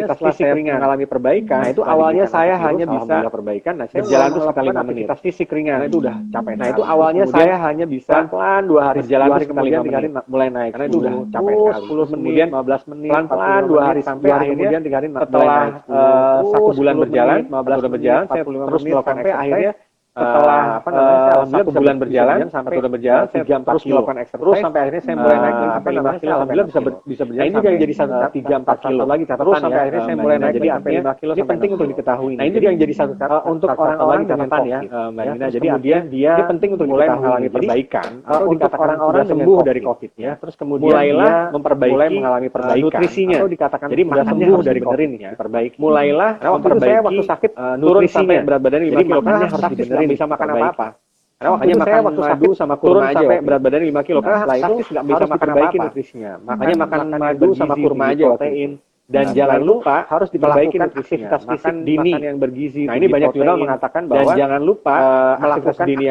setelah saya mengalami perbaikan, nah itu awalnya saya hanya bisa perbaikan, nah saya berjalan terus sekitar 5 menit. Fisik ringan, nah itu udah capek. Nah itu awalnya saya hanya bisa pelan 2 hari berjalan terus kemudian 3 hari mulai naik. Karena itu udah capek sekali. 10 menit, 15 menit, pelan-pelan 2 hari sampai kemudian 3 hari setelah 1 bulan berjalan, 15 bulan berjalan, saya terus melakukan sampai akhirnya setelah alhamdulillah sebulan berjalan sampai udah berjalan saya terus melakukan exercise terus sampai akhirnya saya mulai naik sampai 5 kilo alhamdulillah bisa berjalan. Nah ini yang jadi 3-4 kilo lagi terus sampai akhirnya saya mulai naik jadi sampai 5 kilo. Ini penting untuk diketahui. Nah ini yang jadi satu untuk orang-orang dengan ya Mbak Nina. Jadi kemudian dia penting untuk mulai mengalami perbaikan atau dikatakan orang-orang sembuh dari COVID-nya terus kemudian mulailah mulai mengalami perbaikan nutrisinya atau dikatakan jadi sudah sembuh dari COVID ini perbaiki mulailah waktu sakit turun sampai berat badan 5 kilo karena harus dibenerin bisa makan apa-apa. Karena makanya makan madu sama kurma aja sampai berat badan 5 kilo. Setelah itu nggak bisa makan apa-apa nutrisinya. Makanya makan madu sama kurma aja protein. Dan jangan lupa harus diperbaiki aktivitas fisik dini yang bergizi. Nah ini banyak jurnal mengatakan bahwa dan jangan lupa aktivitas dini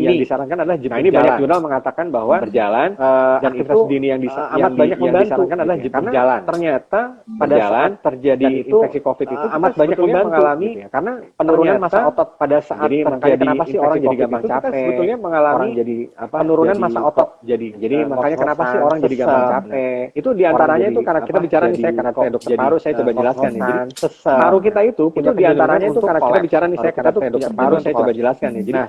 yang disarankan adalah jemput jalan. Nah ini banyak jurnal mengatakan bahwa berjalan dan aktivitas dini yang banyak disarankan adalah jemput jalan. Ternyata pada saat terjadi infeksi COVID itu amat banyak mengalami karena penurunan massa otot pada saat terjadi kenapa sih orang jadi gampang capek? Sebetulnya mengalami jadi penurunan massa otot jadi makanya kenapa sih orang jadi gampang capek? Itu diantaranya itu karena kita bicara nih karena saya dokter paru saya coba jelaskan nih. Jadi paru kita itu diantaranya itu karena kita bicara nih saya karena dokter paru saya coba jelaskan nih. Jadi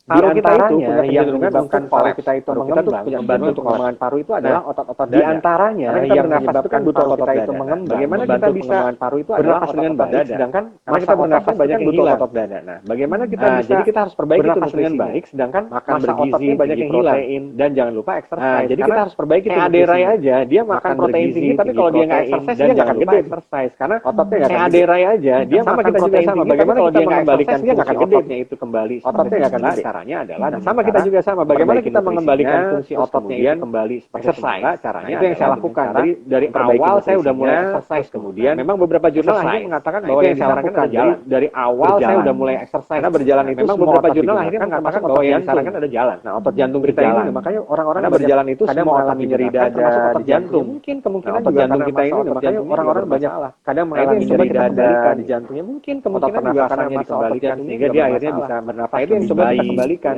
paru kita itu punya yang menyebabkan paru kita itu mengembang, membantu untuk pengembangan paru itu adalah otot-otot dada. Di antaranya yang menyebabkan paru kita itu mengembang, bagaimana kita bisa paru itu bernafas dengan baik, sedangkan karena kita bernafas banyak yang butuh otot dada. Nah, bagaimana kita bisa jadi kita harus perbaiki bernafas dengan baik, sedangkan makan bergizi, banyak yang hilang. Dan jangan lupa exercise. Jadi kita harus perbaiki tuh Ade aja, dia makan protein tinggi, tapi kalau dia nggak exercise dia nggak akan gede exercise karena ototnya nggak akan gede. Aja, dia sama kita juga sama. Bagaimana kalau dia nggak mengembalikan dia nggak akan ototnya itu kembali. Ototnya nggak akan gede. Caranya adalah sama kita juga sama. Bagaimana kita mengembalikan fungsi ototnya itu kembali exercise. Caranya itu yang saya lakukan. Jadi dari awal saya udah mulai exercise. Kemudian memang beberapa jurnal akhirnya mengatakan bahwa yang saya lakukan dari awal saya udah mulai exercise. Karena berjalan itu memang beberapa jurnal akhirnya mengatakan bahwa yang disarankan ada jalan. Nah, otot jantung kita ini makanya orang-orang berjalan itu kadang mengalami nyeri dada di jantung. Mungkin kemungkinan otot jantung kita ini makanya orang-orang banyak kadang mengalami nyeri dada di jantungnya. Mungkin kemungkinan juga akan dikembalikan sehingga dia akhirnya bisa bernafas. Itu yang coba kita kembalikan.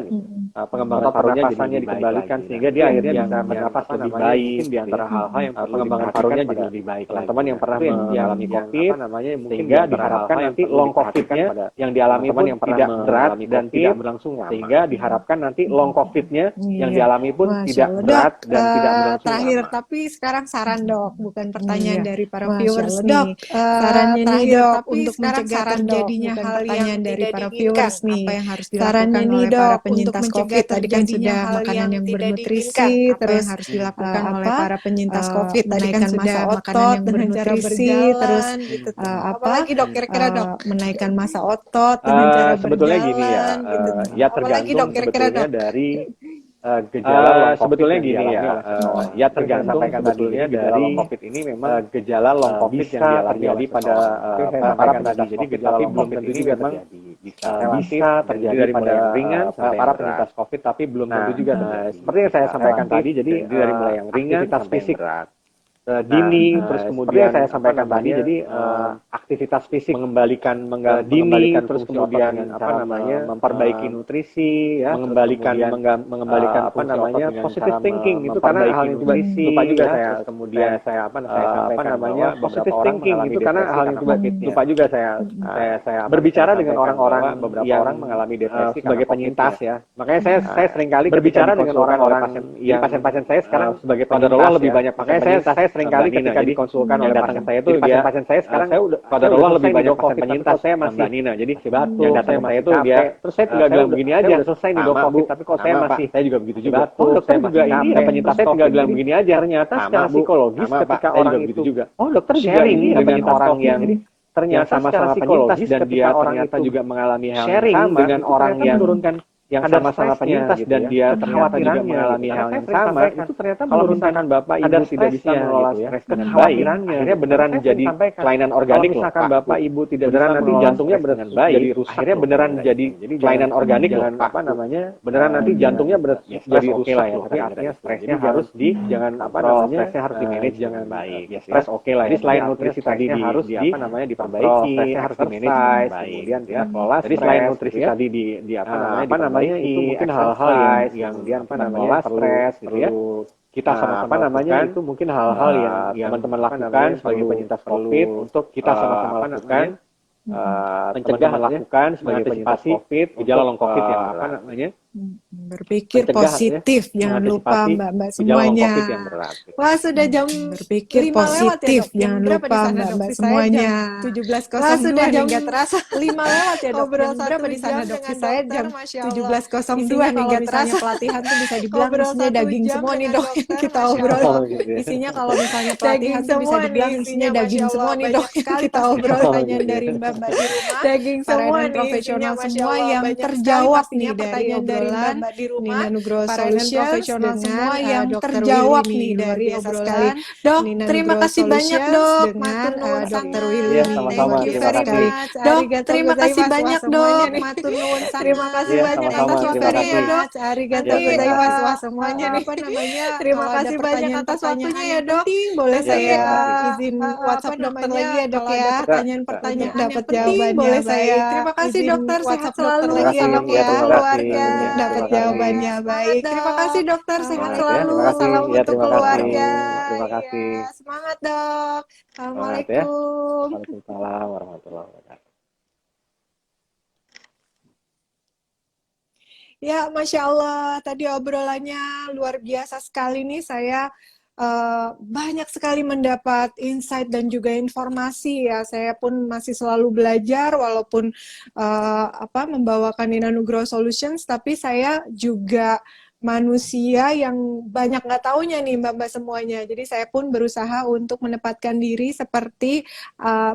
Pengembangan parunya jadi dikembalikan sehingga dia akhirnya bisa bernafas lebih baik. Di antara hal-hal yang pengembangan parunya jadi lebih baik. Teman-teman yang pernah mengalami COVID sehingga diharapkan nanti long COVID-nya yang dialami pun tidak berat dan tidak berlangsung lama. Sehingga diharapkan nanti long COVID-nya yang dialami pun tidak berat dan tidak berlangsung terakhir, lama. tapi sekarang saran dok, bukan pertanyaan dari para viewers nih. Sarannya nih dok, untuk mencegah terjadinya hal yang dari para viewers nih. Apa yang harus dilakukan oleh para penyintas COVID? Tadi kan sudah makanan yang bernutrisi, terus harus dilakukan oleh para penyintas COVID. Tadi kan sudah makanan yang bernutrisi, terus apalagi dok kira-kira dok menaikkan massa otot dengan cara sebetulnya gini ya, gitu. ya tergantung sebetulnya dari gejala sebetulnya gini ya, ya tergantung sebetulnya dari COVID ini memang gejala long COVID yang terjadi pada para penyintas. Jadi gejala long COVID ini memang bisa terjadi dari mulai yang ringan sampai para penyintas COVID, tapi belum tentu juga terjadi. Seperti yang saya sampaikan tadi, jadi dari mulai yang ringan sampai fisik dini, terus kemudian saya sampaikan tadi, jadi aktivitas fisik mengembalikan dini, terus kemudian memperbaiki nutrisi, ya, mengembalikan apa namanya positive thinking itu karena hal yang lupa juga saya kemudian saya sampaikan positive thinking itu karena hal yang lupa juga saya berbicara dengan orang-orang, beberapa orang mengalami depresi sebagai penyintas ya, makanya saya seringkali berbicara dengan orang-orang yang pasien-pasien saya sekarang sebagai penyintas lebih banyak, makanya saya seringkali ketika dikonsulkan oleh pasien saya itu pasien saya sekarang saya udah kodarullah lebih banyak pasien penyintas saya masih Nina, jadi yang datang sama saya itu dia terus saya tinggal bilang begini aja, udah selesai nih dok COVID, tapi kok saya masih, saya juga begitu juga, dokter juga ini ya penyintas saya tinggal bilang begini aja, ternyata secara psikologis ketika orang itu juga dokter sharing dengan orang yang ternyata sama-sama penyintas dan dia ternyata juga mengalami hal yang sama dengan orang yang menurunkan yang sama-sama penyintas dan dia ternyata juga mengalami hal yang sama, itu ternyata kalau misalkan Bapak Ibu tidak bisa mengelola stres dengan baik, akhirnya beneran jadi kelainan organik. Misalkan Bapak Ibu tidak beneran nanti jantungnya dengan baik, akhirnya beneran jadi kelainan organik dengan apa namanya, beneran nanti jantungnya jadi rusak lah ya. Tapi artinya stresnya harus jangan apa namanya, stresnya harus di manage dengan baik. Ya stres oke lah. Jadi selain nutrisi tadi harus apa namanya diperbaiki, stresnya harus di manage dengan baik. Kemudian dia kelola. Jadi selain nutrisi tadi di apa namanya itu mungkin hal-hal yang dia apa namanya stres gitu ya, kita sama-sama namanya itu mungkin hal-hal yang teman-teman lakukan sebagai penyintas COVID untuk kita sama-sama lakukan mencegah lakukan sebagai penyintas COVID, gejala long COVID yang apa namanya berpikir positif, jangan lupa mbak-mbak semuanya. Wah sudah jam berpikir 5 lewat ya, positif, jangan lupa mbak-mbak semuanya. 17.02 Wah sudah jam nggak terasa 5 lewat ya dok. Ngobrol Jam berapa di sana dok? saya jam 17.02 nih nggak terasa. Pelatihan tuh bisa dibilang Ngobrol isinya 1 daging jam semua nih dengan dok yang dokter, kita Masya obrol. Allah. Isinya kalau misalnya pelatihan tuh bisa dibilang isinya daging Masya semua Allah, nih dok banyak yang sekali kita pasti obrol. pertanyaan dari mbak-mbak di rumah. Daging Para semua non nih, profesional isinya, Masya semua Allah, yang banyak terjawab sekali nih pastinya dari pertanyaan dari obrolan mbak-mbak di rumah. Nina Nugroho Para non Solutions profesional dengan semua yang Dr. terjawab Willy nih luar dari biasa obrolan sekali. Dok, Nina terima Nugroho kasih banyak Solutions dok. dengan Matur nuwun Dr. sangat. Willy. Iya, Thank sama-sama. you Terima very kasih. much. Dok, Arigatou terima kasih gozaimasu. banyak Wah, semuanya dok. nih. Matur nuwun sangat. Terima kasih Iya, banyak sama-sama. atas Terima waktunya ya kasih. dok. Arigatou Nanti gozaimasu. Wah, semuanya nih. apa namanya? Terima kalau ada kasih banyak atas pertanyaan-pertanyaan waktunya ya yang dok. penting, boleh Nanti saya izin apa WhatsApp dokter namanya? lagi ya dok Kalau ada ya. pertanyaan-pertanyaan Untuk yang dapat penting, jawabannya. boleh saya Baik. Terima kasih izin dokter. Sehat WhatsApp dokter selalu. lagi ya Salam dok ya. untuk keluarga. Terima Dapat kasih. jawabannya. Semangat Baik. Terima dok. kasih dokter. Sehat Semangat ya. selalu. Terima kasih. Salam Ya, untuk terima kasih. keluarga. Terima kasih. Iya, semangat dok. Semangat ya. Assalamualaikum. Waalaikumsalam warahmatullahi wabarakatuh. Ya, Masya Allah, tadi obrolannya luar biasa sekali nih. Saya banyak sekali mendapat insight dan juga informasi ya. Saya pun masih selalu belajar, walaupun membawakan Nina Nugroho Solutions, tapi saya juga manusia yang banyak nggak taunya nih Mbak-mbak semuanya. Jadi saya pun berusaha untuk menempatkan diri seperti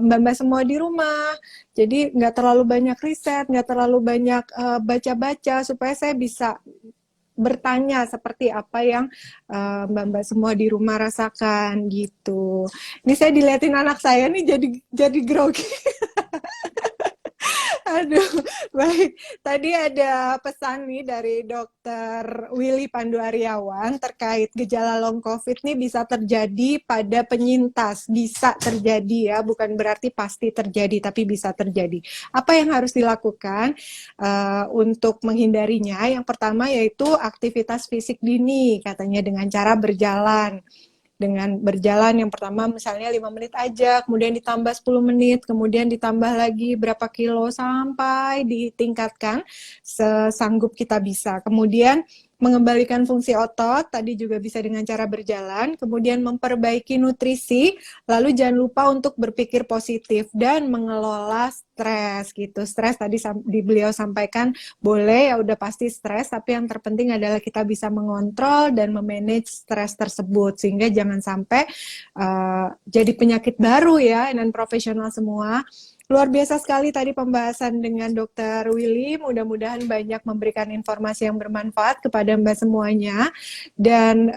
Mbak-mbak semua di rumah. Jadi nggak terlalu banyak riset, nggak terlalu banyak baca-baca, supaya saya bisa bertanya seperti apa yang Mbak-mbak semua di rumah rasakan gitu. Ini saya diliatin anak saya nih jadi grogi. Aduh, baik. Tadi ada pesan nih dari Dokter Willy Pandu Aryawan terkait gejala long COVID nih bisa terjadi pada penyintas. Bisa terjadi ya, bukan berarti pasti terjadi, tapi bisa terjadi. Apa yang harus dilakukan untuk menghindarinya? Yang pertama yaitu aktivitas fisik dini, katanya dengan cara berjalan. Dengan berjalan yang pertama misalnya 5 menit aja, kemudian ditambah 10 menit, kemudian ditambah lagi berapa kilo sampai ditingkatkan sesanggup kita bisa. Kemudian mengembalikan fungsi otot, tadi juga bisa dengan cara berjalan, kemudian memperbaiki nutrisi, lalu jangan lupa untuk berpikir positif dan mengelola stres gitu. Stres tadi beliau sampaikan boleh ya, udah pasti stres, tapi yang terpenting adalah kita bisa mengontrol dan memanage stres tersebut sehingga jangan sampai jadi penyakit baru ya, dan profesional semua. Luar biasa sekali tadi pembahasan dengan Dr. Willy. Mudah-mudahan banyak memberikan informasi yang bermanfaat kepada Mbak semuanya. Dan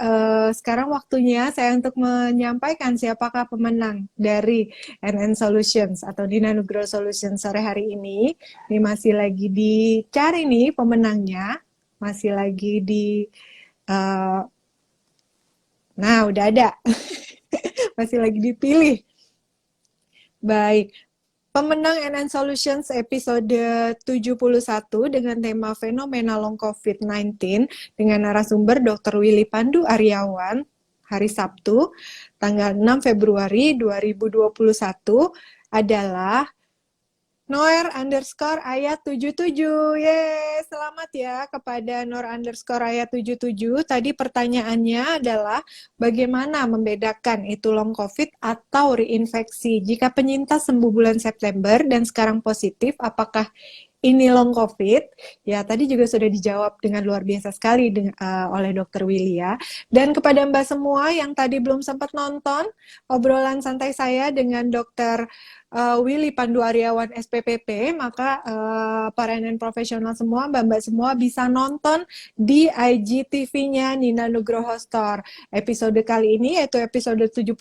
sekarang waktunya saya untuk menyampaikan siapakah pemenang dari NN Solutions atau Nina Nugroho Solutions sore hari ini. Ini masih lagi dicari nih pemenangnya. Masih lagi nah, udah ada. Masih lagi dipilih. Baik. Pemenang NN Solutions episode 71 dengan tema fenomena long COVID-19 dengan narasumber Dr. Willy Pandu Aryawan hari Sabtu tanggal 6 Februari 2021 adalah Noer_ayat77. Yeay, selamat ya kepada Noer_ayat77. Tadi pertanyaannya adalah bagaimana membedakan itu long COVID atau reinfeksi? Jika penyintas sembuh bulan September dan sekarang positif, apakah ini long COVID? Ya, tadi juga sudah dijawab dengan luar biasa sekali oleh Dr. Willy ya. Dan kepada Mbak semua yang tadi belum sempat nonton obrolan santai saya dengan Dr. Willy Pandu Aryawan SPPP, maka para NN profesional semua, mbak-mbak semua bisa nonton di IGTV-nya Nina Nugroho Store. Episode kali ini yaitu episode 71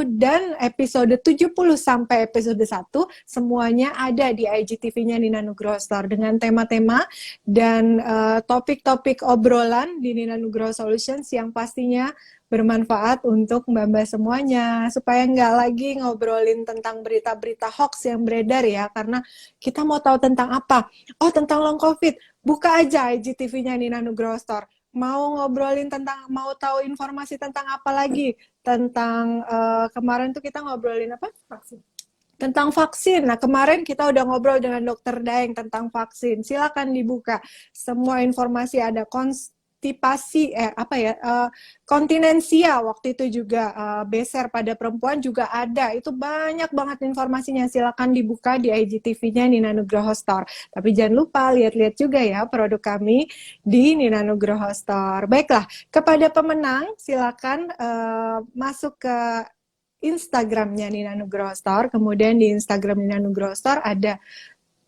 dan episode 70 sampai episode 1 semuanya ada di IGTV-nya Nina Nugroho Store dengan tema-tema dan topik-topik obrolan di Nina Nugroho Solutions yang pastinya bermanfaat untuk mbak-mbak semuanya, supaya nggak lagi ngobrolin tentang berita-berita hoax yang beredar ya, karena kita mau tahu tentang apa? Oh, tentang long COVID, buka aja IGTV-nya Nina Nugroho Store. Mau ngobrolin tentang, mau tahu informasi tentang apa lagi? Tentang, kemarin tuh kita ngobrolin apa? Vaksin. Tentang vaksin. Nah, kemarin kita udah ngobrol dengan Dokter Daeng tentang vaksin. Silakan dibuka. Semua informasi ada kontinensia waktu itu juga beser pada perempuan juga ada. Itu banyak banget informasinya. Silakan dibuka di IGTV-nya Nina Nugroho Store. Tapi jangan lupa lihat-lihat juga ya produk kami di Nina Nugroho Store. Baiklah, kepada pemenang silakan masuk ke Instagramnya Nina Nugroho Store. Kemudian di Instagram Nina Nugroho Store ada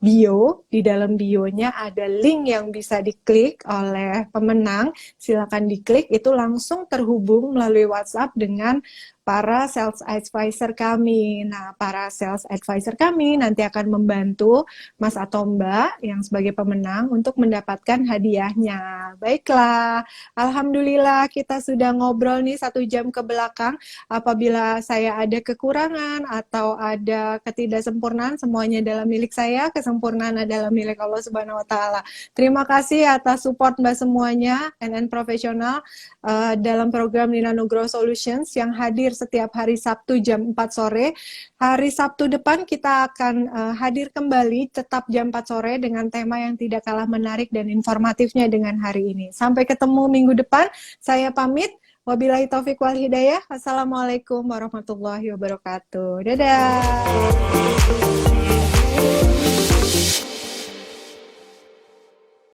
bio, di dalam bio-nya ada link yang bisa diklik oleh pemenang. Silakan diklik, itu langsung terhubung melalui WhatsApp dengan para sales advisor kami. Nah, para sales advisor kami nanti akan membantu Mas atau Mbak yang sebagai pemenang untuk mendapatkan hadiahnya. Baiklah, alhamdulillah kita sudah ngobrol nih 1 jam ke belakang. Apabila saya ada kekurangan atau ada ketidaksempurnaan, semuanya adalah milik saya, kesempurnaan adalah milik Allah Subhanahu wa Ta'ala. Terima kasih atas support Mbak semuanya, NN Profesional dalam program Nina Nugroho Solutions yang hadir hadir setiap hari Sabtu jam 4 sore. Hari Sabtu depan kita akan hadir kembali tetap jam 4 sore dengan tema yang tidak kalah menarik dan informatifnya dengan hari ini. Sampai ketemu minggu depan. Saya pamit. Wabillahi taufiq wal hidayah. Wassalamualaikum warahmatullahi wabarakatuh. Dadah.